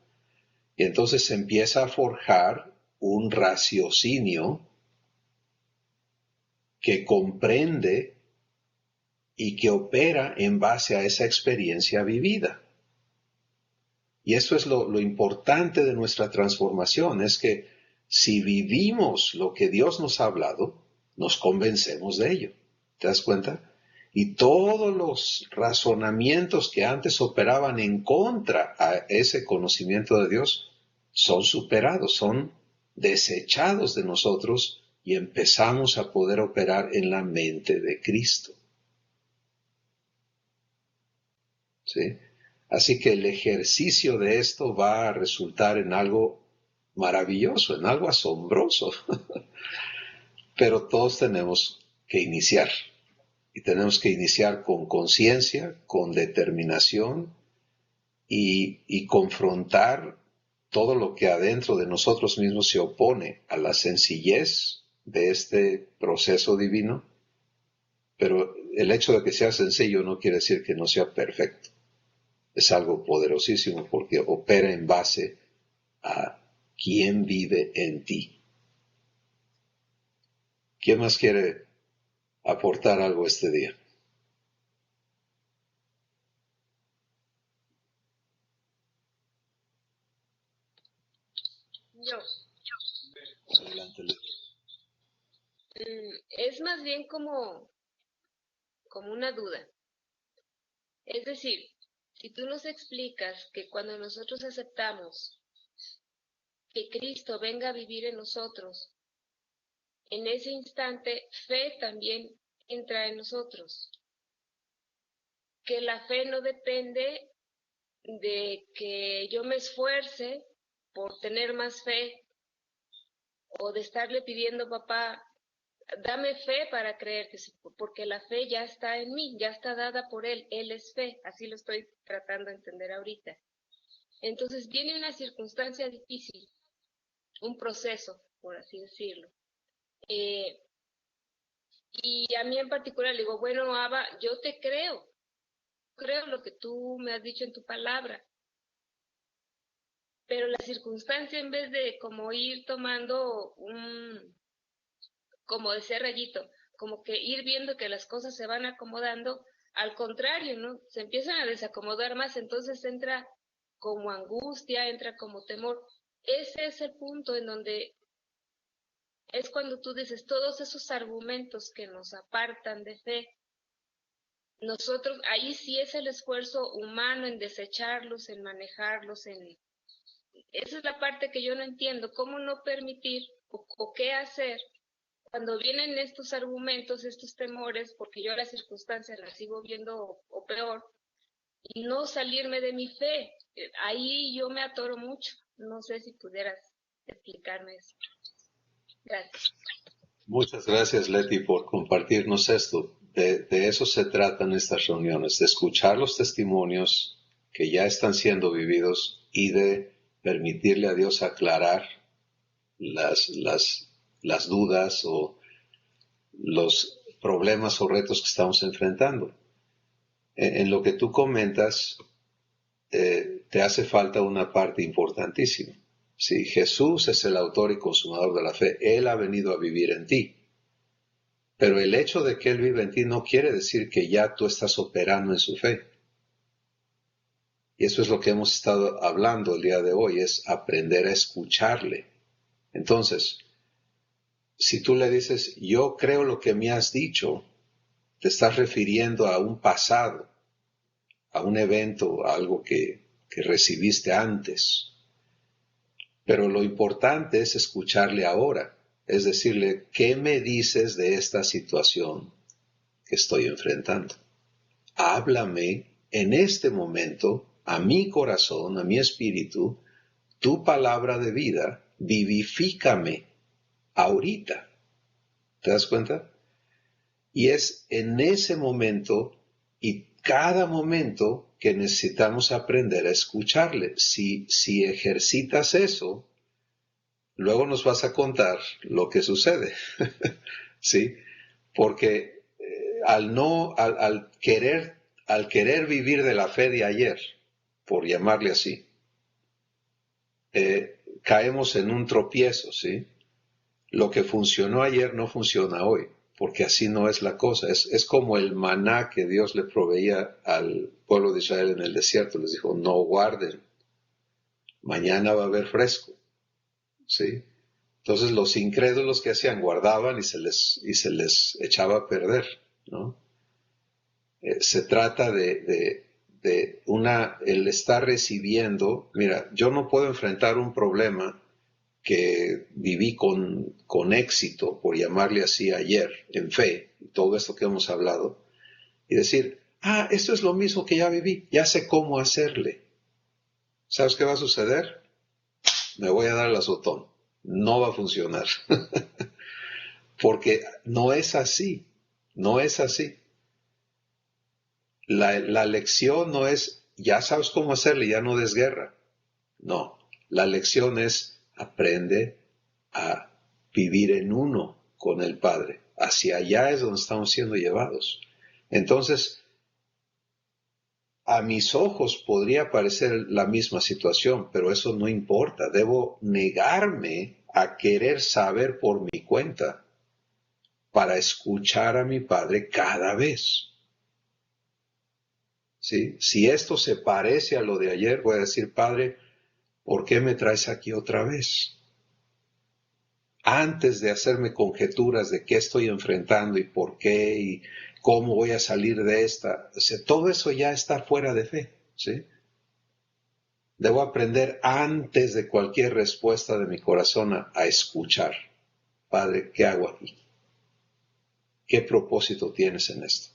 S1: Y entonces se empieza a forjar un raciocinio que comprende y que opera en base a esa experiencia vivida. Y eso es lo importante de nuestra transformación, es que si vivimos lo que Dios nos ha hablado, nos convencemos de ello. ¿Te das cuenta? Y todos los razonamientos que antes operaban en contra a ese conocimiento de Dios son superados, son desechados de nosotros y empezamos a poder operar en la mente de Cristo. ¿Sí? Así que el ejercicio de esto va a resultar en algo maravilloso, en algo asombroso. Pero todos tenemos que iniciar. Y tenemos que iniciar con conciencia, con determinación y confrontar todo lo que adentro de nosotros mismos se opone a la sencillez de este proceso divino. Pero el hecho de que sea sencillo no quiere decir que no sea perfecto. Es algo poderosísimo porque opera en base a quién vive en ti. ¿Quién más quiere aportar algo este día?
S4: Yo.
S1: Adelante, Leti.
S4: Es más bien como una duda. Es decir, si tú nos explicas que cuando nosotros aceptamos que Cristo venga a vivir en nosotros, en ese instante fe también entra en nosotros. Que la fe no depende de que yo me esfuerce por tener más fe o de estarle pidiendo a papá, dame fe para creerte, porque la fe ya está en mí, ya está dada por Él es fe, así lo estoy tratando de entender ahorita. Entonces viene una circunstancia difícil, un proceso, por así decirlo. Y a mí en particular le digo, bueno, Abba, yo te creo lo que tú me has dicho en tu palabra, pero la circunstancia en vez de como ir tomando como decía Rayito, como que ir viendo que las cosas se van acomodando, al contrario, ¿no? Se empiezan a desacomodar más, entonces entra como angustia, entra como temor. Ese es el punto en donde es cuando tú dices todos esos argumentos que nos apartan de fe. Nosotros, ahí sí es el esfuerzo humano en desecharlos, en manejarlos, esa es la parte que yo no entiendo, cómo no permitir o qué hacer cuando vienen estos argumentos, estos temores, porque yo las circunstancias las sigo viendo o peor, y no salirme de mi fe. Ahí yo me atoro mucho. No sé si pudieras explicarme eso. Gracias.
S1: Muchas gracias, Leti, por compartirnos esto. De eso se tratan estas reuniones, de escuchar los testimonios que ya están siendo vividos y de permitirle a Dios aclarar las dudas o los problemas o retos que estamos enfrentando. En lo que tú comentas, te hace falta una parte importantísima. Si Jesús es el autor y consumador de la fe, Él ha venido a vivir en ti. Pero el hecho de que Él vive en ti no quiere decir que ya tú estás operando en su fe. Y eso es lo que hemos estado hablando el día de hoy, es aprender a escucharle. Entonces, si tú le dices, yo creo lo que me has dicho, te estás refiriendo a un pasado, a un evento, a algo que recibiste antes. Pero lo importante es escucharle ahora, es decirle, ¿qué me dices de esta situación que estoy enfrentando? Háblame en este momento, a mi corazón, a mi espíritu, tu palabra de vida, vivifícame ahorita. ¿Te das cuenta? Y es en ese momento y cada momento que necesitamos aprender a escucharle. Si ejercitas eso, luego nos vas a contar lo que sucede. ¿Sí? Porque al querer vivir de la fe de ayer, por llamarle así, caemos en un tropiezo, ¿sí? Lo que funcionó ayer no funciona hoy, porque así no es la cosa. Es como el maná que Dios le proveía al pueblo de Israel en el desierto. Les dijo, no guarden, mañana va a haber fresco, ¿sí? Entonces los incrédulos que hacían, guardaban y se les echaba a perder, ¿no? Se trata de el estar recibiendo. Mira, yo no puedo enfrentar un problema que viví con éxito, por llamarle así, ayer, en fe, todo esto que hemos hablado, y decir, esto es lo mismo que ya viví, ya sé cómo hacerle. ¿Sabes qué va a suceder? Me voy a dar el azotón. No va a funcionar. Porque no es así. No es así. La lección no es, ya sabes cómo hacerle, ya no des guerra. No, la lección es aprende a vivir en uno con el Padre. Hacia allá es donde estamos siendo llevados. Entonces, a mis ojos podría parecer la misma situación, pero eso no importa. Debo negarme a querer saber por mi cuenta para escuchar a mi Padre cada vez. ¿Sí? Si esto se parece a lo de ayer, voy a decir, Padre, ¿por qué me traes aquí otra vez? Antes de hacerme conjeturas de qué estoy enfrentando y por qué y cómo voy a salir de esta, o sea, todo eso ya está fuera de fe, ¿sí? Debo aprender antes de cualquier respuesta de mi corazón a escuchar. Padre, ¿qué hago aquí? ¿Qué propósito tienes en esto?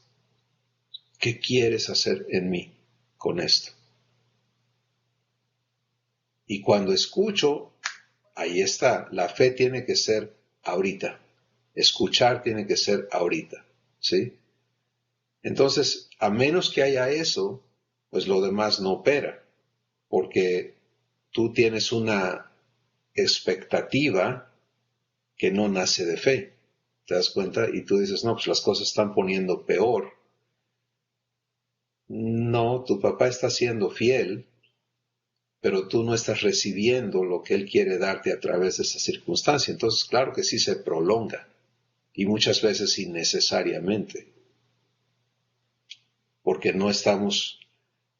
S1: ¿Qué quieres hacer en mí con esto? Y cuando escucho, ahí está, la fe tiene que ser ahorita. Escuchar tiene que ser ahorita, ¿sí? Entonces, a menos que haya eso, pues lo demás no opera, porque tú tienes una expectativa que no nace de fe. ¿Te das cuenta? Y tú dices, no, pues las cosas están poniendo peor. No, tu papá está siendo fiel, pero tú no estás recibiendo lo que él quiere darte a través de esa circunstancia. Entonces, claro que sí se prolonga, y muchas veces innecesariamente, porque no estamos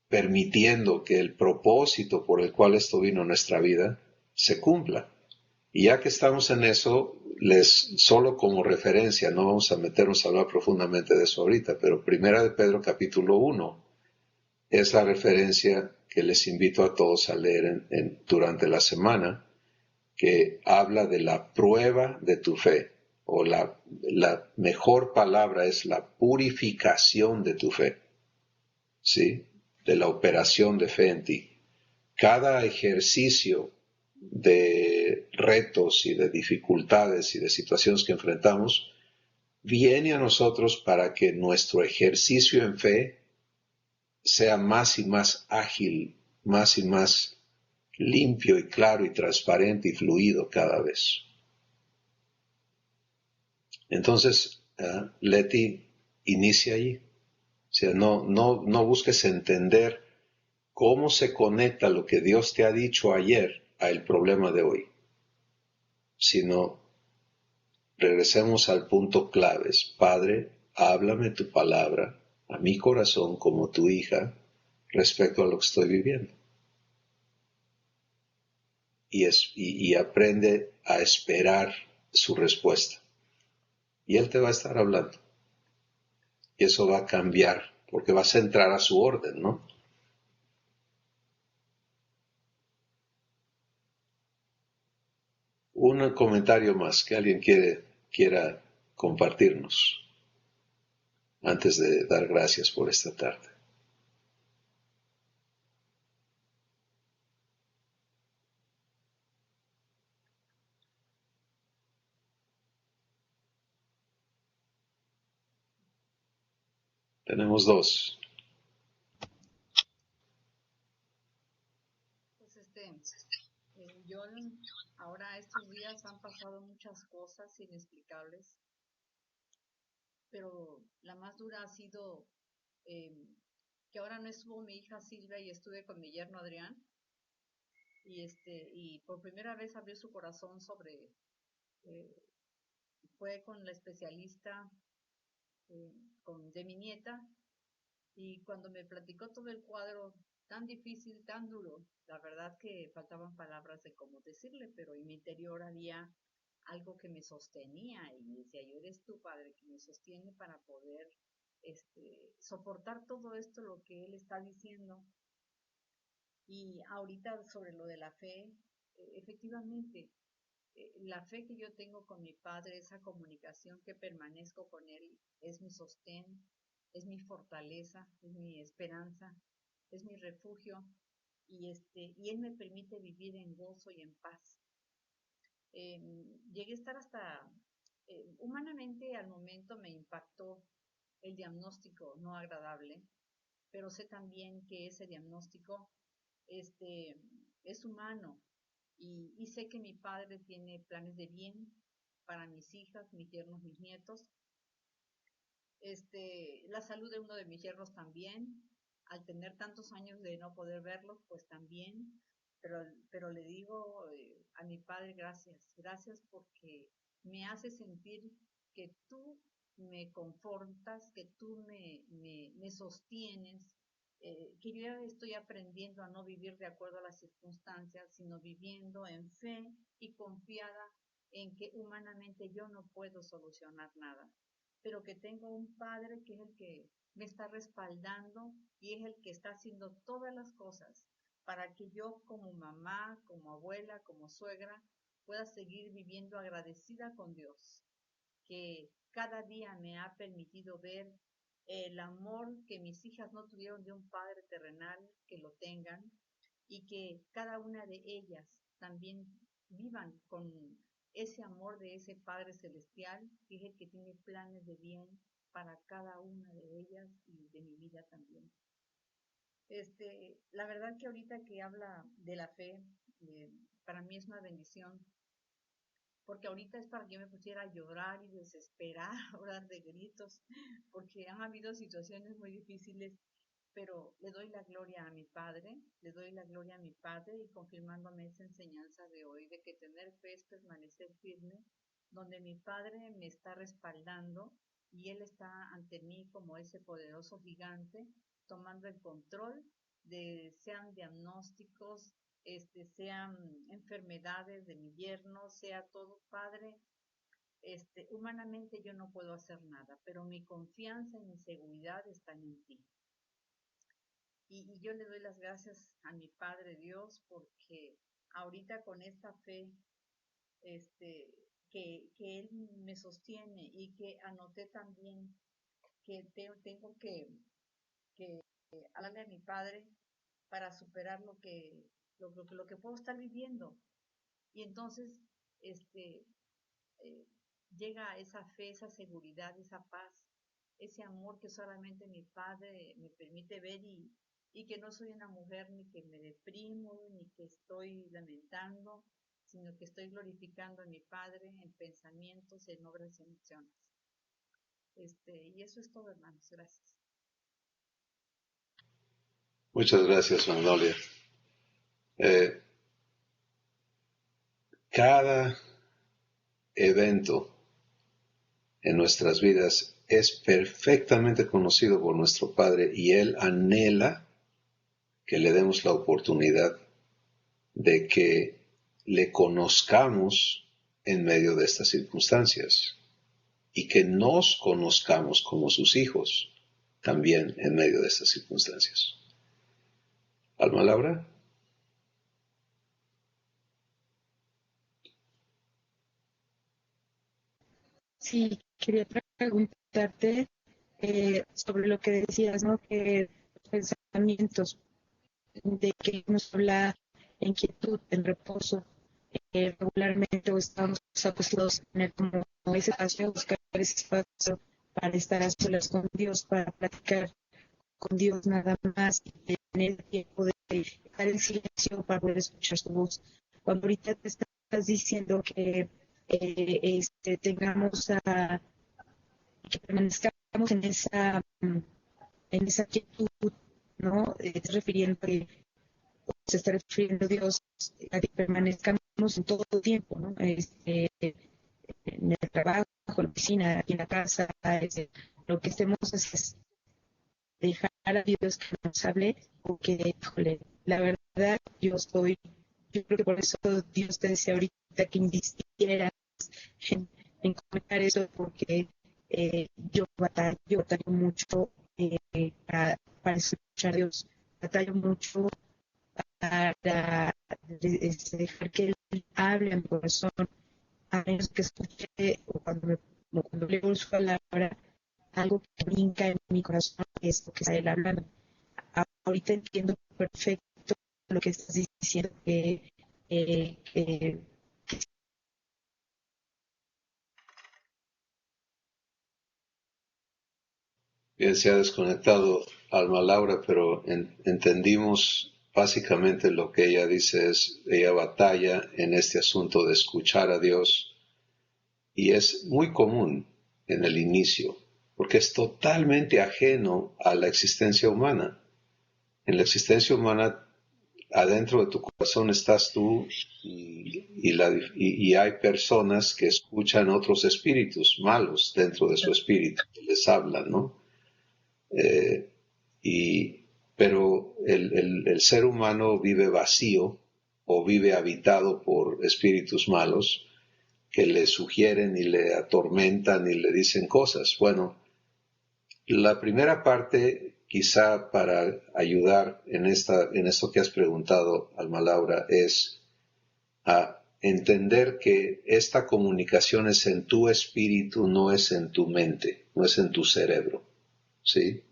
S1: permitiendo que el propósito por el cual esto vino a nuestra vida se cumpla. Y ya que estamos en eso, solo como referencia, no vamos a meternos a hablar profundamente de eso ahorita, pero Primera de Pedro capítulo 1 es la referencia que les invito a todos a leer durante la semana, que habla de la prueba de tu fe, o la mejor palabra es la purificación de tu fe, ¿sí? De la operación de fe en ti. Cada ejercicio de retos y de dificultades y de situaciones que enfrentamos viene a nosotros para que nuestro ejercicio en fe sea más y más ágil, más y más limpio y claro y transparente y fluido cada vez. Entonces, Leti, inicia allí. O sea, no busques entender cómo se conecta lo que Dios te ha dicho ayer al problema de hoy, sino regresemos al punto clave. Padre, háblame tu palabra a mi corazón como tu hija respecto a lo que estoy viviendo. Y aprende a esperar su respuesta. Y Él te va a estar hablando. Y eso va a cambiar, porque vas a entrar a su orden, ¿no? Un comentario más que alguien quiera compartirnos antes de dar gracias por esta tarde. Tenemos dos.
S5: Pues yo ahora estos días han pasado muchas cosas inexplicables, pero la más dura ha sido que ahora no estuvo mi hija Silvia y estuve con mi yerno Adrián, y por primera vez abrió su corazón eh, fue con la especialista de mi nieta, y cuando me platicó todo el cuadro tan difícil, tan duro, la verdad que faltaban palabras de cómo decirle, pero en mi interior había algo que me sostenía y me decía, yo eres tu padre que me sostiene para poder soportar todo esto, lo que él está diciendo. Y ahorita sobre lo de la fe, efectivamente, la fe que yo tengo con mi padre, esa comunicación que permanezco con él, es mi sostén, es mi fortaleza, es mi esperanza, es mi refugio, y él me permite vivir en gozo y en paz. Llegué a estar hasta humanamente al momento me impactó el diagnóstico no agradable, pero sé también que ese diagnóstico es humano y sé que mi padre tiene planes de bien para mis hijas, mis yernos, mis nietos. La salud de uno de mis yernos también, al tener tantos años de no poder verlos, pues también, pero le digo a mi padre gracias porque me hace sentir que tú me confortas, que tú me sostienes, que yo ya estoy aprendiendo a no vivir de acuerdo a las circunstancias, sino viviendo en fe y confiada en que humanamente yo no puedo solucionar nada, pero que tengo un padre que es el que me está respaldando y es el que está haciendo todas las cosas para que yo como mamá, como abuela, como suegra, pueda seguir viviendo agradecida con Dios, que cada día me ha permitido ver el amor que mis hijas no tuvieron de un padre terrenal, que lo tengan, y que cada una de ellas también vivan con ese amor de ese Padre Celestial, que es el que tiene planes de bien para cada una de ellas y de mi vida también. La verdad que ahorita que habla de la fe, para mí es una bendición, porque ahorita es para que yo me pusiera a llorar y desesperar, orar de gritos, porque han habido situaciones muy difíciles, pero le doy la gloria a mi Padre, le doy la gloria a mi Padre y confirmándome esa enseñanza de hoy, de que tener fe es permanecer firme, donde mi Padre me está respaldando y Él está ante mí como ese poderoso gigante, tomando el control de sean diagnósticos, sean enfermedades de mi yerno, sea todo, Padre. Humanamente yo no puedo hacer nada, pero mi confianza y mi seguridad están en ti. Y yo le doy las gracias a mi Padre Dios porque ahorita con esta fe, que Él me sostiene y que anoté también que tengo que hablarle a mi Padre para superar lo que puedo estar viviendo. Y entonces, este, eh, llega esa fe, esa seguridad, esa paz, ese amor que solamente mi Padre me permite ver y que no soy una mujer ni que me deprimo, ni que estoy lamentando, sino que estoy glorificando a mi Padre en pensamientos, en obras y en acciones. Y eso es todo, hermanos. Gracias.
S1: Muchas gracias, Magnolia. Cada evento en nuestras vidas es perfectamente conocido por nuestro Padre y Él anhela que le demos la oportunidad de que le conozcamos en medio de estas circunstancias y que nos conozcamos como sus hijos también en medio de estas circunstancias. Alma Laura.
S6: Sí, quería preguntarte sobre lo que decías, ¿no? Que los pensamientos de que nos habla en inquietud, en reposo, regularmente o estamos acostumbrados a tener como ese espacio, buscar ese espacio para estar a solas con Dios, para platicar con Dios nada más y tener tiempo de estar en silencio para poder escuchar su voz. Cuando ahorita te estás diciendo que tengamos que permanezcamos en esa quietud, ¿no? Se está refiriendo Dios a que permanezcamos en todo el tiempo, ¿no? En el trabajo, en la oficina, aquí en la casa, lo que estemos es dejar a Dios que nos hable, porque, híjole, la verdad, yo creo que por eso Dios te decía ahorita que insistieras en comentar eso, porque yo batallo mucho para escuchar a Dios, batallo mucho para dejar que Él hable a mi corazón, a menos que escuche o cuando leo su palabra, algo que brinca en mi corazón es lo que está Él hablando. Ahorita entiendo perfecto lo que estás diciendo, que
S1: Bien, se ha desconectado Alma Laura, pero entendimos básicamente lo que ella dice es, ella batalla en este asunto de escuchar a Dios y es muy común en el inicio, porque es totalmente ajeno a la existencia humana. En la existencia humana, adentro de tu corazón estás tú y hay personas que escuchan otros espíritus malos dentro de su espíritu, que les hablan, ¿no? Eh, pero el ser humano vive vacío o vive habitado por espíritus malos que le sugieren y le atormentan y le dicen cosas. Bueno, la primera parte, quizá para ayudar en esto que has preguntado, Alma Laura, es a entender que esta comunicación es en tu espíritu, no es en tu mente, no es en tu cerebro, ¿sí?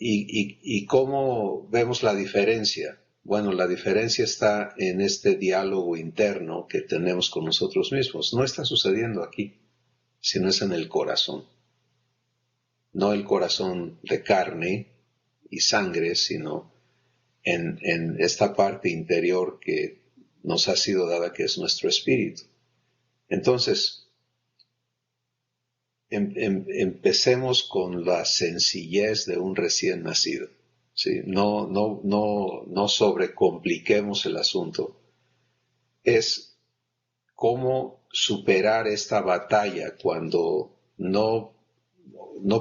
S1: ¿Y cómo vemos la diferencia? Bueno, la diferencia está en este diálogo interno que tenemos con nosotros mismos. No está sucediendo aquí, sino es en el corazón. No el corazón de carne y sangre, sino en esta parte interior que nos ha sido dada, que es nuestro espíritu. Entonces, empecemos con la sencillez de un recién nacido. ¿Sí? No sobrecompliquemos el asunto. Es cómo superar esta batalla cuando no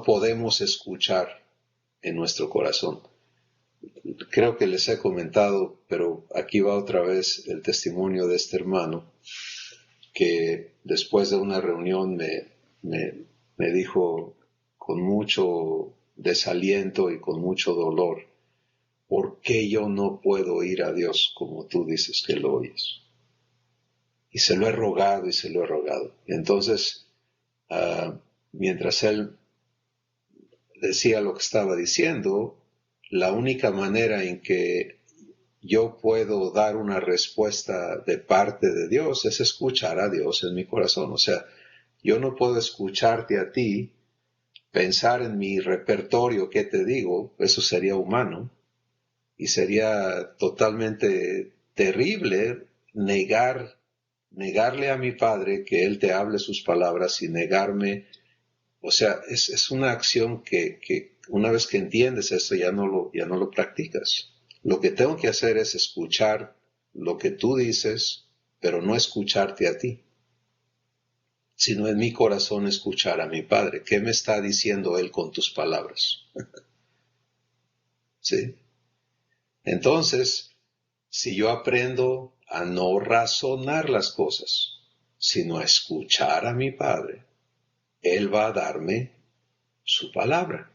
S1: podemos escuchar en nuestro corazón. Creo que les he comentado, pero aquí va otra vez el testimonio de este hermano, que después de una reunión me dijo con mucho desaliento y con mucho dolor, ¿por qué yo no puedo oír a Dios como tú dices que lo oyes? Y se lo he rogado y se lo he rogado. Y entonces, mientras él decía lo que estaba diciendo, la única manera en que yo puedo dar una respuesta de parte de Dios es escuchar a Dios en mi corazón. O sea, yo no puedo escucharte a ti, pensar en mi repertorio, ¿qué te digo? Eso sería humano y sería totalmente terrible negarle a mi Padre que Él te hable sus palabras y negarme. O sea, es una acción que una vez que entiendes esto ya no lo practicas. Lo que tengo que hacer es escuchar lo que tú dices, pero no escucharte a ti, sino en mi corazón escuchar a mi Padre. ¿Qué me está diciendo Él con tus palabras? ¿Sí? Entonces, si yo aprendo a no razonar las cosas, sino a escuchar a mi Padre, Él va a darme su palabra.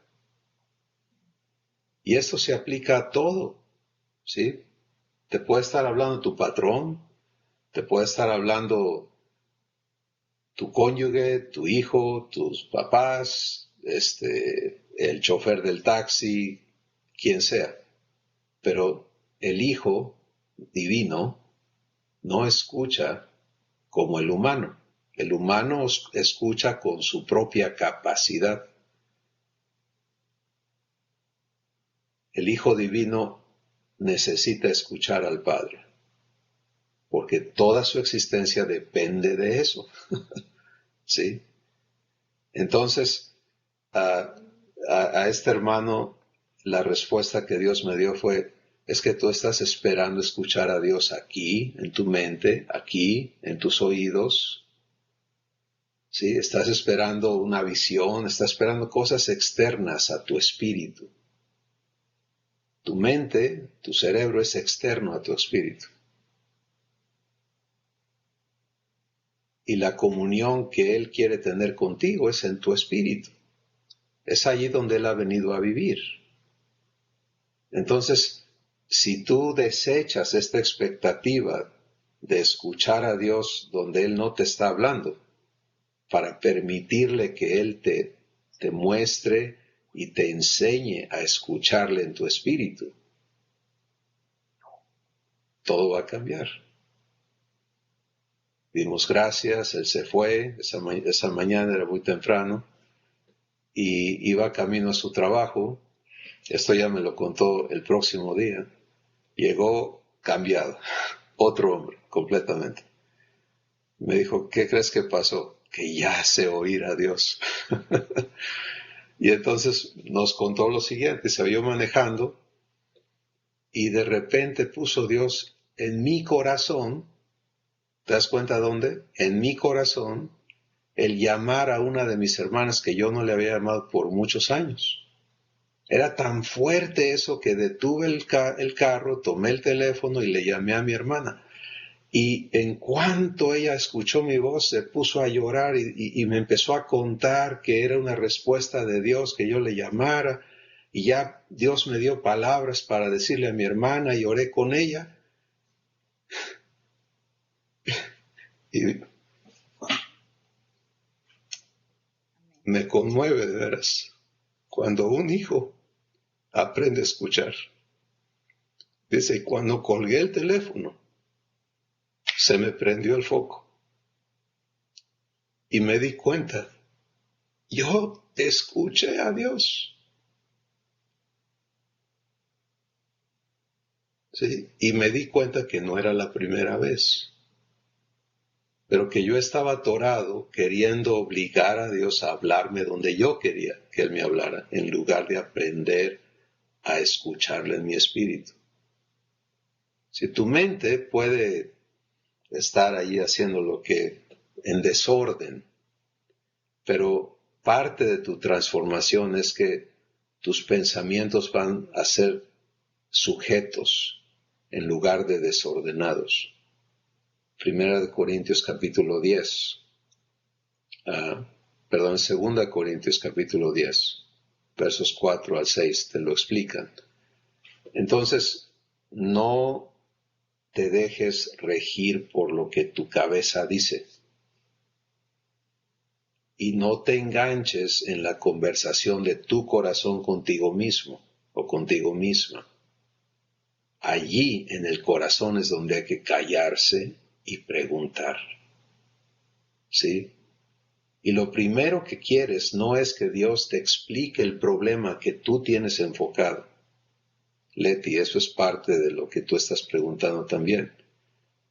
S1: Y esto se aplica a todo, ¿sí? Te puede estar hablando tu patrón, te puede estar hablando tu cónyuge, tu hijo, tus papás, el chofer del taxi, quien sea. Pero el Hijo divino no escucha como el humano. El humano escucha con su propia capacidad. El Hijo divino necesita escuchar al Padre, porque toda su existencia depende de eso. ¿Sí? Entonces, a este hermano, la respuesta que Dios me dio fue, es que tú estás esperando escuchar a Dios aquí, en tu mente, aquí, en tus oídos. ¿Sí? Estás esperando una visión, estás esperando cosas externas a tu espíritu. Tu mente, tu cerebro es externo a tu espíritu. Y la comunión que Él quiere tener contigo es en tu espíritu. Es allí donde Él ha venido a vivir. Entonces, si tú desechas esta expectativa de escuchar a Dios donde Él no te está hablando, para permitirle que Él te muestre y te enseñe a escucharle en tu espíritu, todo va a cambiar. Dimos gracias, Él se fue, esa mañana era muy temprano, y iba camino a su trabajo. Esto ya me lo contó el próximo día. Llegó cambiado, otro hombre, completamente. Me dijo, ¿qué crees que pasó? Que ya sé oír a Dios. Y entonces nos contó lo siguiente, se vio manejando y de repente puso Dios en mi corazón, ¿te das cuenta dónde? En mi corazón, el llamar a una de mis hermanas que yo no le había llamado por muchos años. Era tan fuerte eso que detuve el carro, tomé el teléfono y le llamé a mi hermana. Y en cuanto ella escuchó mi voz, se puso a llorar y me empezó a contar que era una respuesta de Dios, que yo le llamara. Y ya Dios me dio palabras para decirle a mi hermana y oré con ella. Y me conmueve de veras cuando un hijo aprende a escuchar. Dice, cuando colgué el teléfono, se me prendió el foco. Y me di cuenta, yo escuché a Dios. ¿Sí? Y me di cuenta que no era la primera vez, pero que yo estaba atorado queriendo obligar a Dios a hablarme donde yo quería que Él me hablara, en lugar de aprender a escucharle en mi espíritu. Si tu mente puede estar ahí haciendo lo que en desorden, pero parte de tu transformación es que tus pensamientos van a ser sujetos en lugar de desordenados. Primera de Corintios capítulo 10. 2 Corintios capítulo 10, versos 4 al 6, te lo explican. Entonces, no te dejes regir por lo que tu cabeza dice. Y no te enganches en la conversación de tu corazón contigo mismo o contigo misma. Allí en el corazón es donde hay que callarse y preguntar. ¿Sí? Y lo primero que quieres no es que Dios te explique el problema que tú tienes enfocado. Leti, eso es parte de lo que tú estás preguntando también.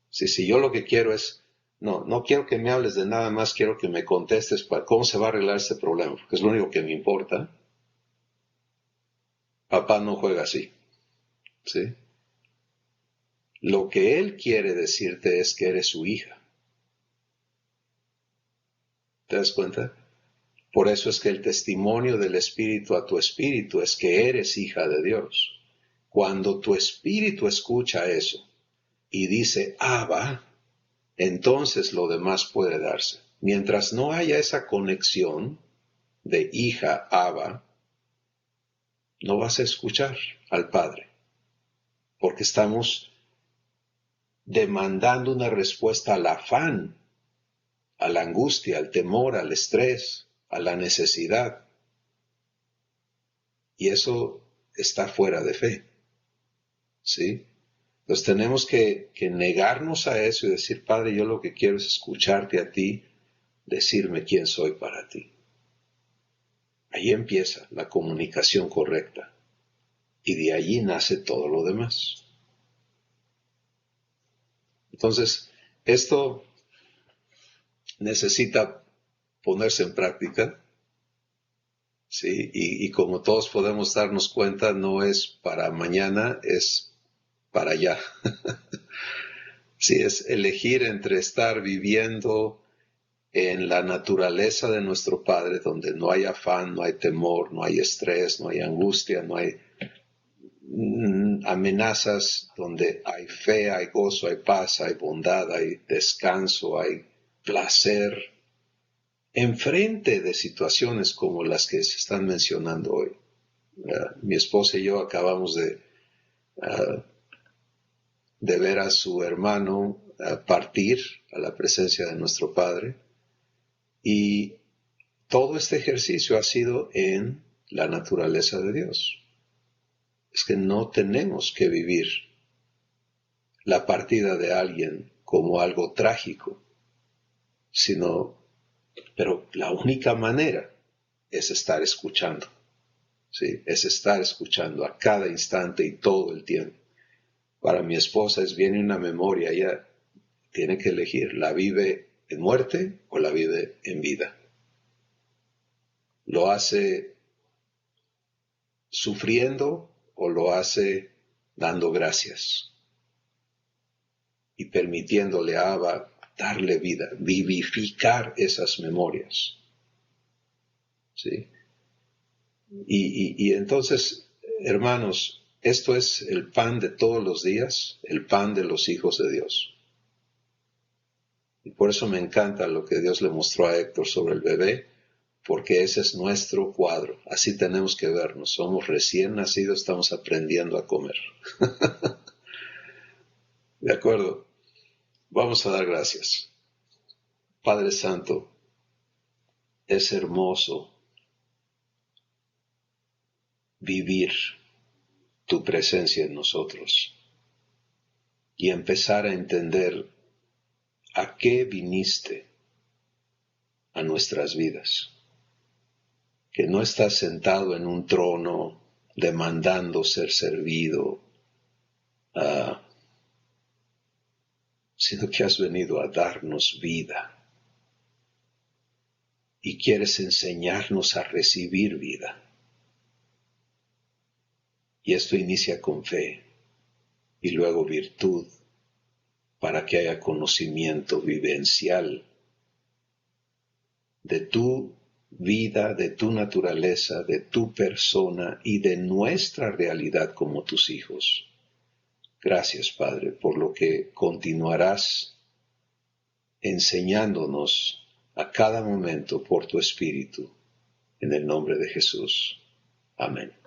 S1: Si yo lo que quiero es, no quiero que me hables de nada más, quiero que me contestes para cómo se va a arreglar este problema, porque es lo único que me importa. Papá no juega así. ¿Sí? Lo que Él quiere decirte es que eres su hija. ¿Te das cuenta? Por eso es que el testimonio del Espíritu a tu espíritu es que eres hija de Dios. Cuando tu espíritu escucha eso y dice, Abba, entonces lo demás puede darse. Mientras no haya esa conexión de hija, Abba, no vas a escuchar al Padre, porque estamos demandando una respuesta al afán, a la angustia, al temor, al estrés, a la necesidad. Y eso está fuera de fe. ¿Sí? Entonces tenemos que negarnos a eso y decir, Padre, yo lo que quiero es escucharte a ti, decirme quién soy para ti. Ahí empieza la comunicación correcta. Y de allí nace todo lo demás. Entonces, esto necesita ponerse en práctica, ¿sí? Y como todos podemos darnos cuenta, no es para mañana, es para allá. Sí, es elegir entre estar viviendo en la naturaleza de nuestro Padre, donde no hay afán, no hay temor, no hay estrés, no hay angustia, no hay amenazas, donde hay fe, hay gozo, hay paz, hay bondad, hay descanso, hay placer, enfrente de situaciones como las que se están mencionando hoy. Mi esposa y yo acabamos de ver a su hermano partir a la presencia de nuestro Padre, y todo este ejercicio ha sido en la naturaleza de Dios. Es que no tenemos que vivir la partida de alguien como algo trágico, pero la única manera es estar escuchando. ¿Sí? Es estar escuchando a cada instante y todo el tiempo. Para mi esposa viene una memoria, ella tiene que elegir, ¿la vive en muerte o la vive en vida? ¿Lo hace sufriendo o lo hace dando gracias? Y permitiéndole a Abba darle vida, vivificar esas memorias. ¿Sí? Y entonces, hermanos, esto es el pan de todos los días, el pan de los hijos de Dios. Y por eso me encanta lo que Dios le mostró a Héctor sobre el bebé, porque ese es nuestro cuadro. Así tenemos que vernos. Somos recién nacidos, estamos aprendiendo a comer. ¿De acuerdo? Vamos a dar gracias. Padre Santo, es hermoso vivir tu presencia en nosotros y empezar a entender a qué viniste a nuestras vidas. Que no estás sentado en un trono demandando ser servido, sino que has venido a darnos vida y quieres enseñarnos a recibir vida. Y esto inicia con fe y luego virtud, para que haya conocimiento vivencial de tu vida, de tu naturaleza, de tu persona y de nuestra realidad como tus hijos. Gracias, Padre, por lo que continuarás enseñándonos a cada momento por tu Espíritu. En el nombre de Jesús. Amén.